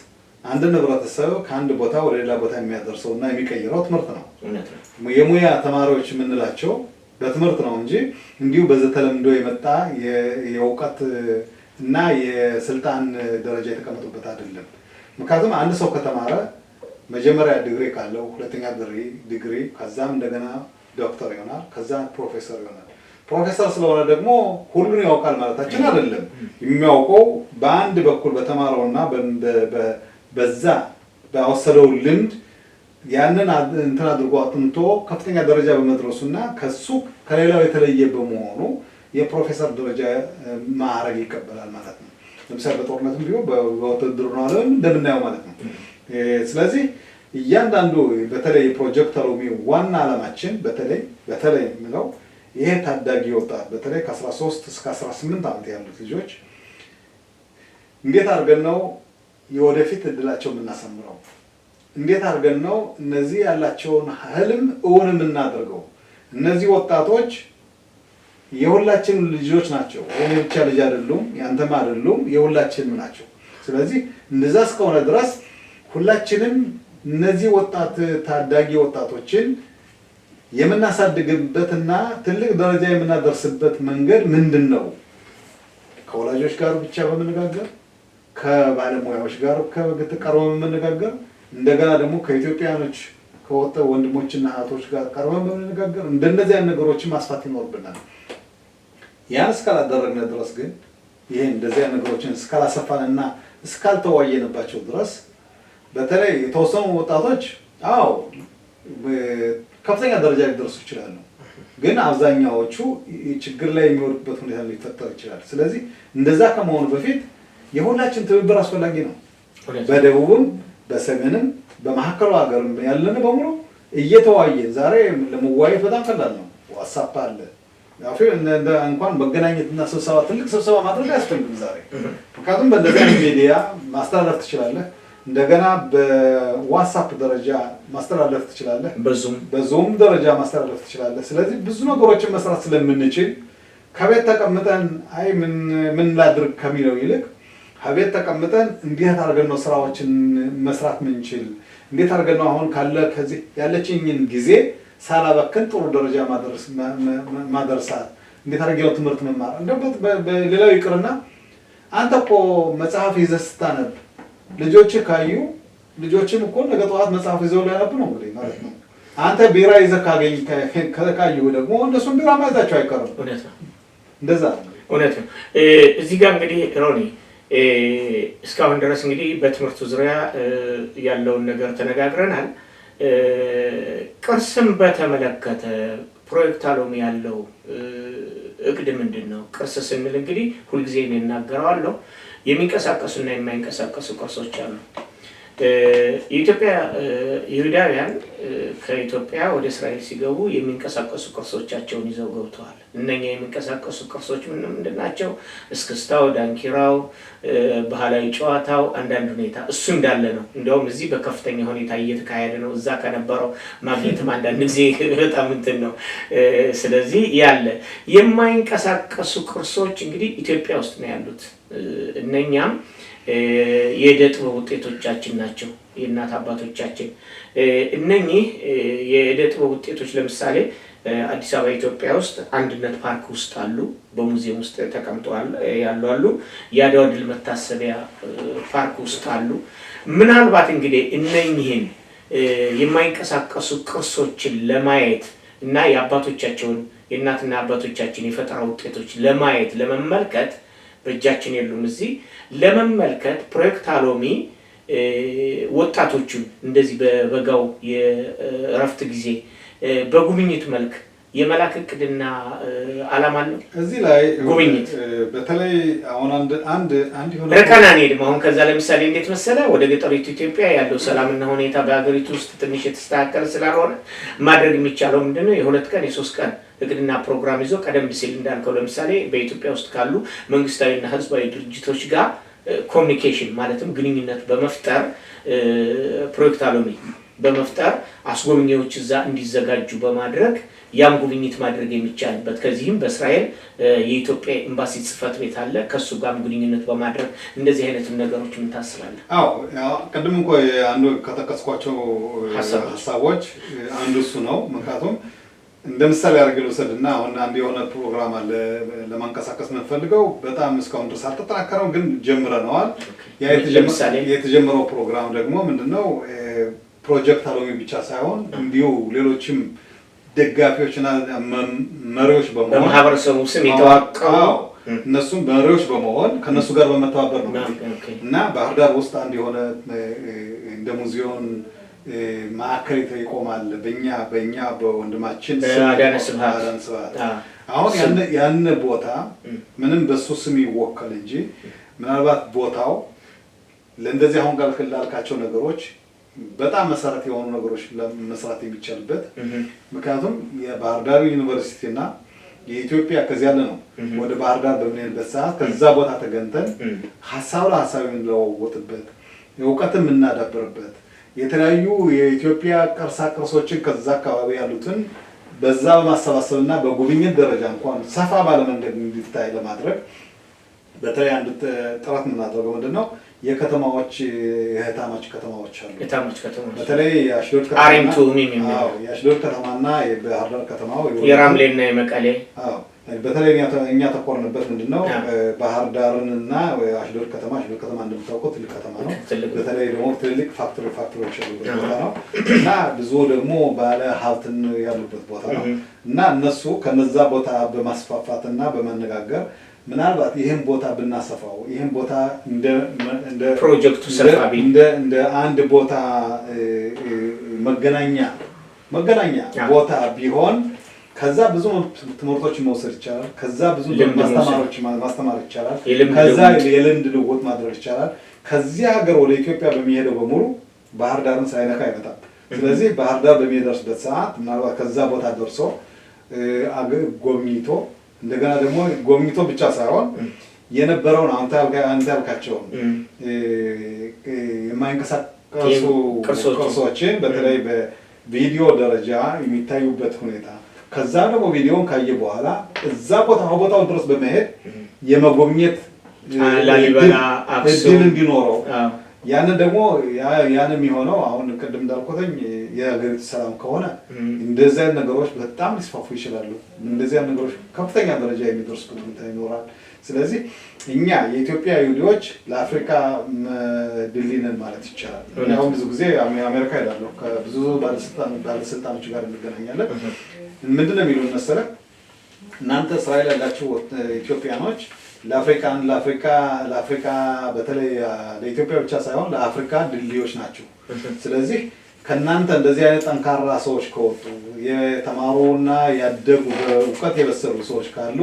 አንድን ህብረተሰብ ከአንድ ቦታ ወደ ሌላ ቦታ የሚያደርሰው እና የሚቀይረው ትምህርት ነው። የሙያ ተማሪዎች የምንላቸው በትምህርት ነው እንጂ እንዲሁ በተለምዶ የመጣ የእውቀት እና የስልጣን ደረጃ የተቀመጡበት አይደለም። ምክንያቱም አንድ ሰው ከተማረ መጀመሪያ ዲግሪ ካለው ሁለተኛ ዲግሪ ከዛም እንደገና ዶክተር ይሆናል፣ ከዛ ፕሮፌሰር ይሆናል። ፕሮፌሰር ስለሆነ ደግሞ ሁሉን ያውቃል ማለታችን አይደለም። የሚያውቀው በአንድ በኩል በተማረውና በዛ በወሰደው ልምድ ያንን እንትን አድርጎ አጥንቶ ከፍተኛ ደረጃ በመድረሱና ከሱ ከሌላው የተለየ በመሆኑ የፕሮፌሰር ደረጃ ማዕረግ ይቀበላል ማለት ነው። ለምሳሌ በጦርነትም ቢሆን በውትድርና ዓለም እንደምናየው ማለት ነው። ስለዚህ እያንዳንዱ በተለይ የፕሮጀክት አሎሚ ዋና ዓላማችን በተለይ የምለው ይሄ ታዳጊ ወጣት በተለይ ከ13 እስከ 18 ዓመት ያሉት ልጆች እንዴት አድርገን ነው የወደፊት እድላቸው የምናሰምረው? እንዴት አድርገን ነው እነዚህ ያላቸውን ህልም እውን የምናደርገው? እነዚህ ወጣቶች የሁላችን ልጆች ናቸው። የኔ ብቻ ልጅ አይደሉም፣ ያንተም አይደሉም፣ የሁላችንም ናቸው። ስለዚህ እንደዛ እስከሆነ ድረስ ሁላችንም እነዚህ ታዳጊ ወጣቶችን የምናሳድግበትና ትልቅ ደረጃ የምናደርስበት መንገድ ምንድን ነው? ከወላጆች ጋር ብቻ በመነጋገር፣ ከባለሙያዎች ጋር ቀርበን በመነጋገር፣ እንደገና ደግሞ ከኢትዮጵያኖች ከወጣ ወንድሞችና እህቶች ጋር ቀርበን በመነጋገር እንደነዚህ አይነት ነገሮችን ማስፋት ይኖርብናል። ያን እስካላደረግን ድረስ ግን ይሄን እንደዚህ አይነት ነገሮችን እስካላሰፋንና እስካልተዋየንባቸው ድረስ በተለይ የተወሰኑ ወጣቶች ከፍተኛ ደረጃ ሊደርሱ ይችላሉ። ግን አብዛኛዎቹ ችግር ላይ የሚወድቁበት ሁኔታ ሊፈጠር ይችላል። ስለዚህ እንደዛ ከመሆኑ በፊት የሁላችን ትብብር አስፈላጊ ነው። በደቡብም በሰሜንም በመሀከሉ ሀገር ያለን በሙሉ እየተዋየን ዛሬ ለመዋየት በጣም ቀላል ነው። ዋትስአፕ አለ። እንኳን መገናኘትና ስብሰባ ትልቅ ስብሰባ ማድረግ አያስፈልግም ዛሬ። ምክንያቱም በእንደዚህ ሚዲያ ማስተላለፍ ትችላለህ። እንደገና በዋትስአፕ ደረጃ ማስተላለፍ ትችላለህ። በዙም ደረጃ ማስተላለፍ ትችላለህ። ስለዚህ ብዙ ነገሮችን መስራት ስለምንችል ከቤት ተቀምጠን አይ ምን ላድርግ ከሚለው ይልቅ ከቤት ተቀምጠን እንዴት አድርገን ነው ስራዎችን መስራት ምንችል፣ እንዴት አድርገን ነው አሁን ካለ ከዚህ ያለችኝን ጊዜ ሳላበክን ጥሩ ደረጃ ማድረሳት፣ እንዴት አድርገው ትምህርት መማር እንደበት በሌላው ይቅርና አንተ እኮ መጽሐፍ ይዘህ ስታነብ ልጆች ካዩ ልጆችም እኮ ነገ ጠዋት መጽሐፍ ይዘው ሊያነቡ ነው እንግዲህ ማለት ነው። አንተ ቢራ ይዘህ ካዩ ደግሞ እነሱም ቢራ ማይዛቸው አይቀርም። እንደዛ እውነት ነው። እዚህ ጋር እንግዲህ ሮኒ እስካሁን ድረስ እንግዲህ በትምህርቱ ዙሪያ ያለውን ነገር ተነጋግረናል። ቅርስም በተመለከተ ፕሮጀክት አሎሚ ያለው እቅድ ምንድን ነው? ቅርስ ስንል እንግዲህ ሁልጊዜ እናገረዋለሁ የሚንቀሳቀሱና የማይንቀሳቀሱ ቅርሶች አሉ። የኢትዮጵያ ይሁዳውያን ከኢትዮጵያ ወደ እስራኤል ሲገቡ የሚንቀሳቀሱ ቅርሶቻቸውን ይዘው ገብተዋል። እነኛ የሚንቀሳቀሱ ቅርሶች ምንድን ናቸው? እስክስታው፣ ዳንኪራው፣ ባህላዊ ጨዋታው፣ አንዳንድ ሁኔታ እሱ እንዳለ ነው። እንዲያውም እዚህ በከፍተኛ ሁኔታ እየተካሄደ ነው። እዛ ከነበረው ማግኘትም አንዳንድ ጊዜ በጣም እንትን ነው። ስለዚህ ያለ የማይንቀሳቀሱ ቅርሶች እንግዲህ ኢትዮጵያ ውስጥ ነው ያሉት። እነኛም የዕደ ጥበብ ውጤቶቻችን ናቸው። የእናት አባቶቻችን እነኚህ የዕደ ጥበብ ውጤቶች ለምሳሌ አዲስ አበባ ኢትዮጵያ ውስጥ አንድነት ፓርክ ውስጥ አሉ፣ በሙዚየም ውስጥ ተቀምጠዋል ያሉ። የአድዋ ድል መታሰቢያ ፓርክ ውስጥ አሉ። ምናልባት እንግዲህ እነኚህን የማይንቀሳቀሱ ቅርሶችን ለማየት እና የአባቶቻቸውን የእናትና አባቶቻችን የፈጠራ ውጤቶች ለማየት ለመመልከት በእጃችን የሉም። እዚህ ለመመልከት ፕሮጀክት አሎሚ ወጣቶቹን እንደዚህ በበጋው የእረፍት ጊዜ በጉብኝት መልክ የመላክ እቅድና ዓላማ ነው። እዚህ ላይ ጉብኝት በተለይ አሁን አንድ ይሆነ ረካና ነኝ። አሁን ከዛ ለምሳሌ እንዴት መሰለ ወደ ገጠሪቱ ኢትዮጵያ ያለው ሰላምና ሁኔታ በሀገሪቱ ውስጥ ትንሽ የተስተካከለ ስላልሆነ ማድረግ የሚቻለው ምንድነው የሁለት ቀን የሶስት ቀን እቅድና ፕሮግራም ይዞ ቀደም ሲል እንዳልከው ለምሳሌ በኢትዮጵያ ውስጥ ካሉ መንግስታዊና ህዝባዊ ድርጅቶች ጋር ኮሚኒኬሽን ማለትም ግንኙነት በመፍጠር ፕሮጀክት አሎሚ በመፍጠር አስጎብኚዎች እዛ እንዲዘጋጁ በማድረግ ያም ጉብኝት ማድረግ የሚቻልበት ከዚህም በእስራኤል የኢትዮጵያ ኤምባሲ ጽህፈት ቤት አለ ከሱ ጋርም ግንኙነት በማድረግ እንደዚህ አይነት ነገሮች ምን ታስባለህ? አዎ ቅድም እንኳን አንዱ ከተከስኳቸው ሀሳቦች አንዱ እሱ ነው። ምክንያቱም እንደ ምሳሌ አድርገን ልውሰድና አሁን አንድ የሆነ ፕሮግራም አለ ለማንቀሳቀስ የምንፈልገው በጣም እስካሁን ድረስ አልተጠናከረም፣ ግን ጀምረነዋል። ያ የተጀመረው ፕሮግራም ደግሞ ምንድነው ፕሮጀክት አሎሚ ብቻ ሳይሆን እንዲሁ ሌሎችም ደጋፊዎችና መሪዎች በመሆን በማህበረሰቡ ስም የተዋቀሩ እነሱም መሪዎች በመሆን ከነሱ ጋር በመተባበር ነው እና ባህር ዳር ውስጥ አንድ የሆነ እንደ ሙዚየም ማዕከል ይቆማል። በእኛ በወንድማችን አዳነ ስብሐት አሁን ያን ቦታ ምንም በሱ ስም ይወከል እንጂ ምናልባት ቦታው ለእንደዚህ አሁን ካልከላልካቸው ነገሮች በጣም መሰረት የሆኑ ነገሮች ለመስራት የሚቻልበት ምክንያቱም የባህር ዳር ዩኒቨርሲቲ እና የኢትዮጵያ ከዚያ ያለ ነው። ወደ ባህር ዳር በምንሄድበት ሰዓት ከዛ ቦታ ተገንተን ሀሳብ ለሀሳብ የምንለዋወጥበት እውቀትን የምናዳብርበት የተለያዩ የኢትዮጵያ ቅርሳ ቅርሶችን ከዛ አካባቢ ያሉትን በዛ በማሰባሰብና በጉብኝት ደረጃ እንኳን ሰፋ ባለ መንገድ እንዲታይ ለማድረግ በተለይ አንድ ጥረት የምናደርገው ምንድነው የከተማዎች የህታማች ከተማዎች አሉ። የህታማች ከተማዎች በተለይ የአሽዶድ ከተማ አሪምቱ ምን የአሽዶድ ከተማና የባህር ዳር ከተማው የራምሌና የመቀሌ በተለይ እኛ ተቆርንበት ምንድነው ባህር ዳርንና አሽዶድ ከተማ እንደምታውቁት ትልቅ ከተማ ነው። በተለይ ደግሞ ትልቅ ፋክተሪዎች ያሉበት ቦታ ነው እና ብዙ ደግሞ ባለ ሀብትን ያሉበት ቦታ ነው እና እነሱ ከነዛ ቦታ በማስፋፋትና በመነጋገር ምናልባት ይሄን ቦታ ብናሰፋው ይሄን ቦታ እንደ ፕሮጀክቱ ሰፋቢ እንደ አንድ ቦታ መገናኛ ቦታ ቢሆን ከዛ ብዙ ትምህርቶችን መውሰድ ይቻላል። ከዛ ብዙ ማስተማር ይቻላል። ከዛ የልምድ ልውውጥ ማድረግ ይቻላል። ከዚህ ሀገር ወደ ኢትዮጵያ በሚሄደው በሙሉ ባህር ዳርን ሳይነካ አይመጣም። ስለዚህ ባህር ዳር በሚደርስበት ሰዓት ምናልባት ከዛ ቦታ ደርሶ ጎብኝቶ እንደገና ደግሞ ጎብኝቶ ብቻ ሳይሆን የነበረውን አንተ ያልካቸውን የማይንቀሳቀሱ ቅርሶችን በተለይ በቪዲዮ ደረጃ የሚታዩበት ሁኔታ ከዛ ደግሞ ቪዲዮን ካየ በኋላ እዛ ቦታው ድረስ በመሄድ የመጎብኘት ላሊበላ እድል እንዲኖረው ያንን ደግሞ ያንን የሚሆነው አሁን ቅድም እንዳልኩትኝ የሀገሪቱ ሰላም ከሆነ እንደዚህ አይነት ነገሮች በጣም ሊስፋፉ ይችላሉ። እንደዚህ አይነት ነገሮች ከፍተኛ ደረጃ የሚደርሱበት ሁኔታ ይኖራል። ስለዚህ እኛ የኢትዮጵያ ይሁዲዎች ለአፍሪካ ድልድይ ነን ማለት ይቻላል። አሁን ብዙ ጊዜ አሜሪካ ሄዳለሁ፣ ከብዙ ባለስልጣኖች ጋር እንገናኛለን። ምንድን ነው የሚሉን መሰለህ? እናንተ እስራኤል ያላችሁ ኢትዮጵያኖች ለአፍሪካ በተለይ ለኢትዮጵያ ብቻ ሳይሆን ለአፍሪካ ድልድዮች ናቸው። ስለዚህ ከእናንተ እንደዚህ አይነት ጠንካራ ሰዎች ከወጡ የተማሩና ያደጉ በእውቀት የበሰሉ ሰዎች ካሉ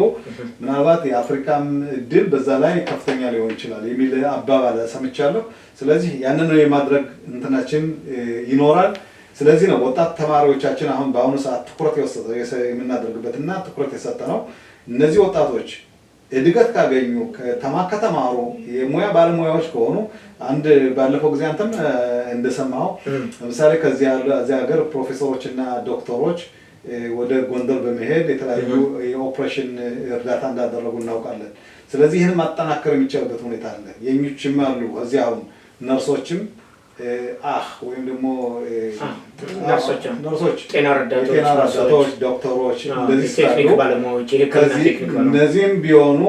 ምናልባት የአፍሪካም እድል በዛ ላይ ከፍተኛ ሊሆን ይችላል የሚል አባባል ሰምቻለሁ። ስለዚህ ያንን የማድረግ እንትናችን ይኖራል። ስለዚህ ነው ወጣት ተማሪዎቻችን አሁን በአሁኑ ሰዓት ትኩረት የምናደርግበትና ትኩረት የሰጠነው እነዚህ ወጣቶች እድገት ካገኙ ከተማሩ የሙያ ባለሙያዎች ከሆኑ አንድ ባለፈው ጊዜ አንተም እንደሰማው ለምሳሌ ከዚህ ሀገር ፕሮፌሰሮች እና ዶክተሮች ወደ ጎንደር በመሄድ የተለያዩ የኦፕሬሽን እርዳታ እንዳደረጉ እናውቃለን። ስለዚህ ይህን ማጠናከር የሚቻልበት ሁኔታ አለ። የኞችም አሉ እዚህ አሁን ነርሶችም ወይም ደግሞ ነርሶች ጤና ረዳቶች ዶክተሮች እንደዚህ ቴክኒክ ባለሙያዎች እነዚህም ቢሆኑ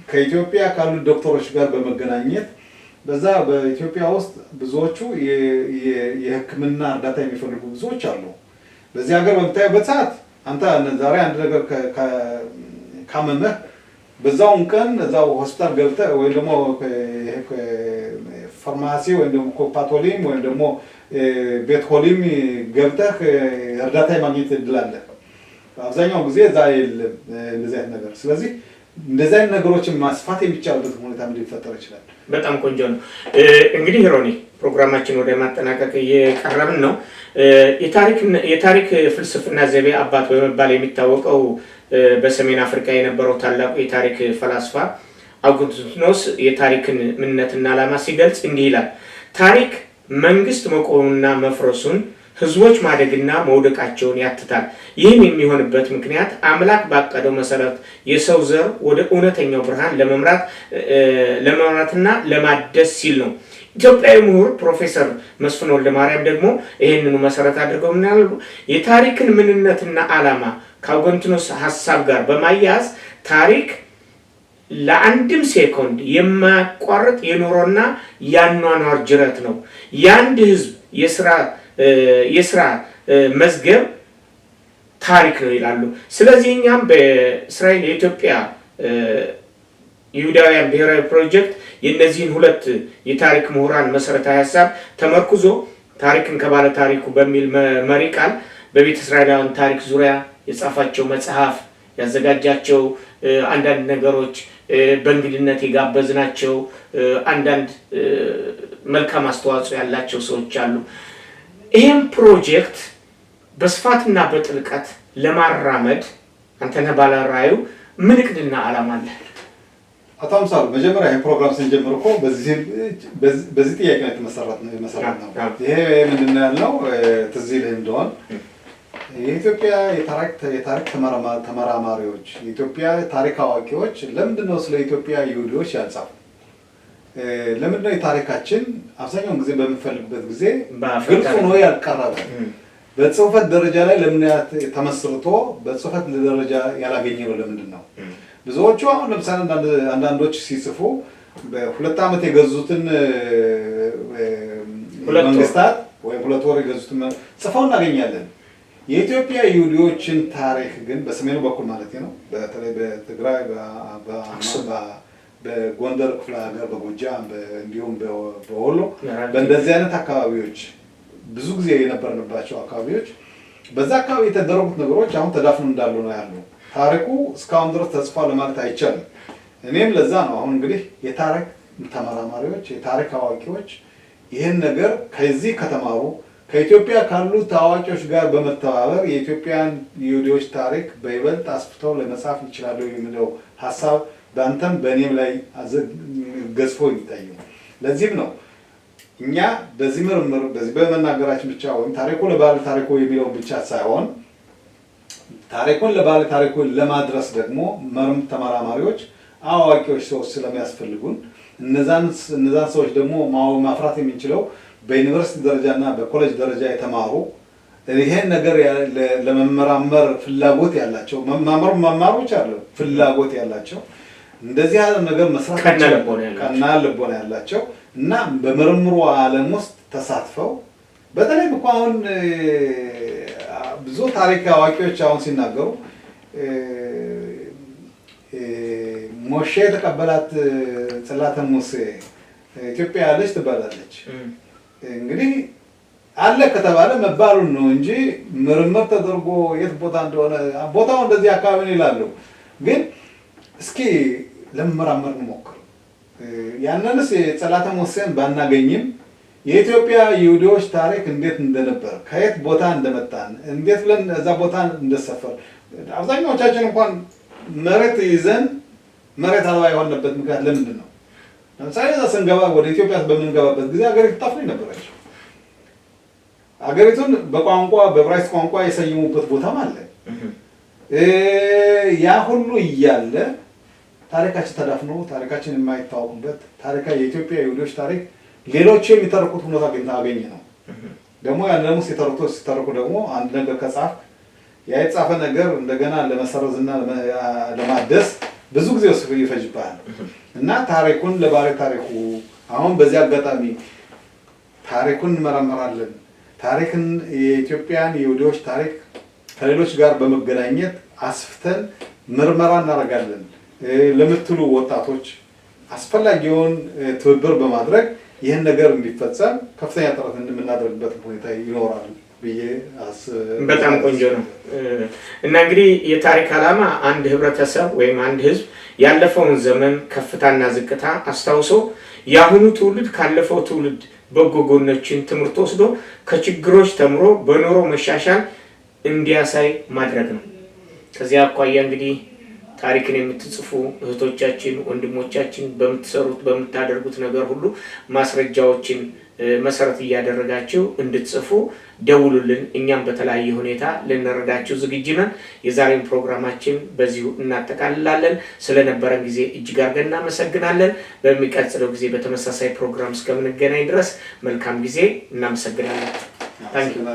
ከኢትዮጵያ ካሉ ዶክተሮች ጋር በመገናኘት በዛ በኢትዮጵያ ውስጥ ብዙዎቹ የሕክምና እርዳታ የሚፈልጉ ብዙዎች አሉ። በዚህ ሀገር በምታዩበት ሰዓት አንተ ዛሬ አንድ ነገር ካመመህ በዛውን ቀን እዛው ሆስፒታል ገብተህ ወይም ደግሞ ፋርማሲ ወይም ደግሞ ኮፓቶሊም ወይም ደግሞ ቤት ሆሊም ገብተህ እርዳታ የማግኘት እድል አለ። አብዛኛው ጊዜ እዛ የለም እንደዚህ አይነት ነገር። ስለዚህ እንደዚህ አይነት ነገሮችን ማስፋት የሚቻልበት ሁኔታ ሊፈጠር ይችላል። በጣም ቆንጆ ነው። እንግዲህ ሮኒ ፕሮግራማችን ወደ ማጠናቀቅ እየቀረብን ነው። የታሪክ ፍልስፍና ዘይቤ አባት በመባል የሚታወቀው በሰሜን አፍሪካ የነበረው ታላቁ የታሪክ ፈላስፋ አውጉስቲኖስ የታሪክን ምንነትና ዓላማ ሲገልጽ እንዲህ ይላል። ታሪክ መንግስት መቆሙና መፍረሱን፣ ህዝቦች ማደግና መውደቃቸውን ያትታል። ይህም የሚሆንበት ምክንያት አምላክ ባቀደው መሰረት የሰው ዘር ወደ እውነተኛው ብርሃን ለመምራትና ለማደስ ሲል ነው። ኢትዮጵያዊ ምሁር ፕሮፌሰር መስፍን ወልደማርያም ደግሞ ይህንኑ መሰረት አድርገው ምን ያሉ የታሪክን ምንነትና ዓላማ ከአውጉስቲኖስ ሐሳብ ጋር በማያያዝ ታሪክ ለአንድም ሴኮንድ የማያቋርጥ የኑሮና ያኗኗር ጅረት ነው። የአንድ ህዝብ የስራ መዝገብ ታሪክ ነው ይላሉ። ስለዚህ እኛም በእስራኤል የኢትዮጵያ ይሁዳውያን ብሔራዊ ፕሮጀክት የእነዚህን ሁለት የታሪክ ምሁራን መሰረታዊ ሀሳብ ተመርኩዞ ታሪክን ከባለ ታሪኩ በሚል መሪ ቃል በቤተ እስራኤላውያን ታሪክ ዙሪያ የጻፋቸው መጽሐፍ ያዘጋጃቸው አንዳንድ ነገሮች በእንግድነት የጋበዝናቸው አንዳንድ መልካም አስተዋጽኦ ያላቸው ሰዎች አሉ። ይህም ፕሮጀክት በስፋትና በጥልቀት ለማራመድ አንተነህ ባለራዕዩ ምን እቅድና ዓላማ አለ? አቶ አምሳሉ መጀመሪያ ይህን ፕሮግራም ስንጀምር እኮ በዚህ ጥያቄ ነው የተመሰረት ነው። ይሄ ምንድን ነው ያልነው ትዝ ይልህ እንደሆን የኢትዮጵያ የታሪክ ተመራማሪዎች የኢትዮጵያ ታሪክ አዋቂዎች ለምንድን ነው ስለ ኢትዮጵያ ይሁዲዎች ያልጻፉ? ለምንድን ነው የታሪካችን አብዛኛውን ጊዜ በምንፈልግበት ጊዜ ግልጽ ሆኖ ያልቀረበ? በጽሁፈት ደረጃ ላይ ለምን ተመስርቶ በጽሁፈት ደረጃ ያላገኘ ነው? ለምንድን ነው ብዙዎቹ አሁን ለምሳሌ አንዳንዶች ሲጽፉ በሁለት ዓመት የገዙትን መንግስታት ወይም 2 ወር የገዙትን ጽፈው እናገኛለን። የኢትዮጵያ ይሁዲዎችን ታሪክ ግን በሰሜኑ በኩል ማለት ነው በተለይ በትግራይ በጎንደር ክፍለ ሀገር በጎጃም እንዲሁም በወሎ በእንደዚህ አይነት አካባቢዎች ብዙ ጊዜ የነበርንባቸው አካባቢዎች በዛ አካባቢ የተደረጉት ነገሮች አሁን ተዳፍነው እንዳሉ ነው ያሉ። ታሪኩ እስካሁን ድረስ ተጽፏ ለማለት አይቻልም። እኔም ለዛ ነው አሁን እንግዲህ የታሪክ ተመራማሪዎች የታሪክ አዋቂዎች ይህን ነገር ከዚህ ከተማሩ ከኢትዮጵያ ካሉ ታዋቂዎች ጋር በመተባበር የኢትዮጵያን ይሁዲዎች ታሪክ በይበልጥ አስፍተው ለመጻፍ ይችላሉ የሚለው ሀሳብ በአንተም በእኔም ላይ ገዝፎ የሚታየው። ለዚህም ነው እኛ በዚህ ምርምር በዚህ በመናገራችን ብቻ ወይም ታሪኩ ለባለ ታሪኩ የሚለው ብቻ ሳይሆን ታሪኩን ለባለ ታሪኩ ለማድረስ ደግሞ ተመራማሪዎች አዋቂዎች ሰዎች ስለሚያስፈልጉን እነዛን ሰዎች ደግሞ ማፍራት የምንችለው በዩኒቨርሲቲ ደረጃና በኮሌጅ ደረጃ የተማሩ ይሄን ነገር ለመመራመር ፍላጎት ያላቸው መማሮች አሉ ፍላጎት ያላቸው እንደዚህ ያለ ነገር መስራት ቀና ልቦና ያላቸው እና በምርምሩ ዓለም ውስጥ ተሳትፈው በተለይ እንኳን ብዙ ታሪክ አዋቂዎች አሁን ሲናገሩ ሞሼ የተቀበላት ጽላተ ሙሴ ኢትዮጵያ ያለች ትባላለች። እንግዲህ አለ ከተባለ መባሉን ነው እንጂ ምርምር ተደርጎ የት ቦታ እንደሆነ ቦታው እንደዚህ አካባቢ ነው ይላሉ። ግን እስኪ ለመመራመር እንሞክር። ያንንስ የጽላተ ሙሴን ባናገኝም የኢትዮጵያ ይሁዲዎች ታሪክ እንዴት እንደነበር ከየት ቦታ እንደመጣን እንዴት ብለን እዛ ቦታ እንደሰፈር አብዛኛዎቻችን እንኳን መሬት ይዘን መሬት አልባ የሆነበት ምክንያት ለምንድን ነው? ለምሳሌ እዛ ስንገባ ወደ ኢትዮጵያ በምንገባበት ጊዜ ሀገሪቱ ጠፍሪ ነበረች። ሀገሪቱን በቋንቋ በዕብራይስጥ ቋንቋ የሰየሙበት ቦታም አለ። ያ ሁሉ እያለ ታሪካችን ተዳፍኖ ታሪካችን የማይታወቅበት የኢትዮጵያ ይሁዲዎች ታሪክ ሌሎች የሚተርኩት ሁኔታ አገኘ ነው። ደግሞ ያን ደግሞ ሲተርኩ ደግሞ አንድ ነገር ከጻፍ ያ የተጻፈ ነገር እንደገና ለመሰረዝና ለማደስ ብዙ ጊዜ ይፈጅባል እና ታሪኩን ለባለ ታሪኩ አሁን በዚህ አጋጣሚ ታሪኩን እንመረምራለን። ታሪክን የኢትዮጵያን ይሁዲዎች ታሪክ ከሌሎች ጋር በመገናኘት አስፍተን ምርመራ እናደርጋለን ለምትሉ ወጣቶች አስፈላጊውን ትብብር በማድረግ ይህን ነገር እንዲፈጸም ከፍተኛ ጥረት እንደምናደርግበት ሁኔታ ይኖራል ብዬ በጣም ቆንጆ ነው። እና እንግዲህ የታሪክ ዓላማ አንድ ህብረተሰብ ወይም አንድ ህዝብ ያለፈውን ዘመን ከፍታና ዝቅታ አስታውሶ የአሁኑ ትውልድ ካለፈው ትውልድ በጎ ጎኖችን ትምህርት ወስዶ ከችግሮች ተምሮ በኑሮ መሻሻል እንዲያሳይ ማድረግ ነው። ከዚያ አኳያ እንግዲህ ታሪክን የምትጽፉ እህቶቻችን ወንድሞቻችን በምታደርጉት ነገር ሁሉ ማስረጃዎችን መሰረት እያደረጋችሁ እንድትጽፉ ደውሉልን። እኛም በተለያየ ሁኔታ ልንረዳችሁ ዝግጁ ነን። የዛሬውን ፕሮግራማችን በዚሁ እናጠቃልላለን። ስለነበረን ጊዜ እጅግ አድርገን እናመሰግናለን። በሚቀጥለው ጊዜ በተመሳሳይ ፕሮግራም እስከምንገናኝ ድረስ መልካም ጊዜ። እናመሰግናለን። ታንኪዩ።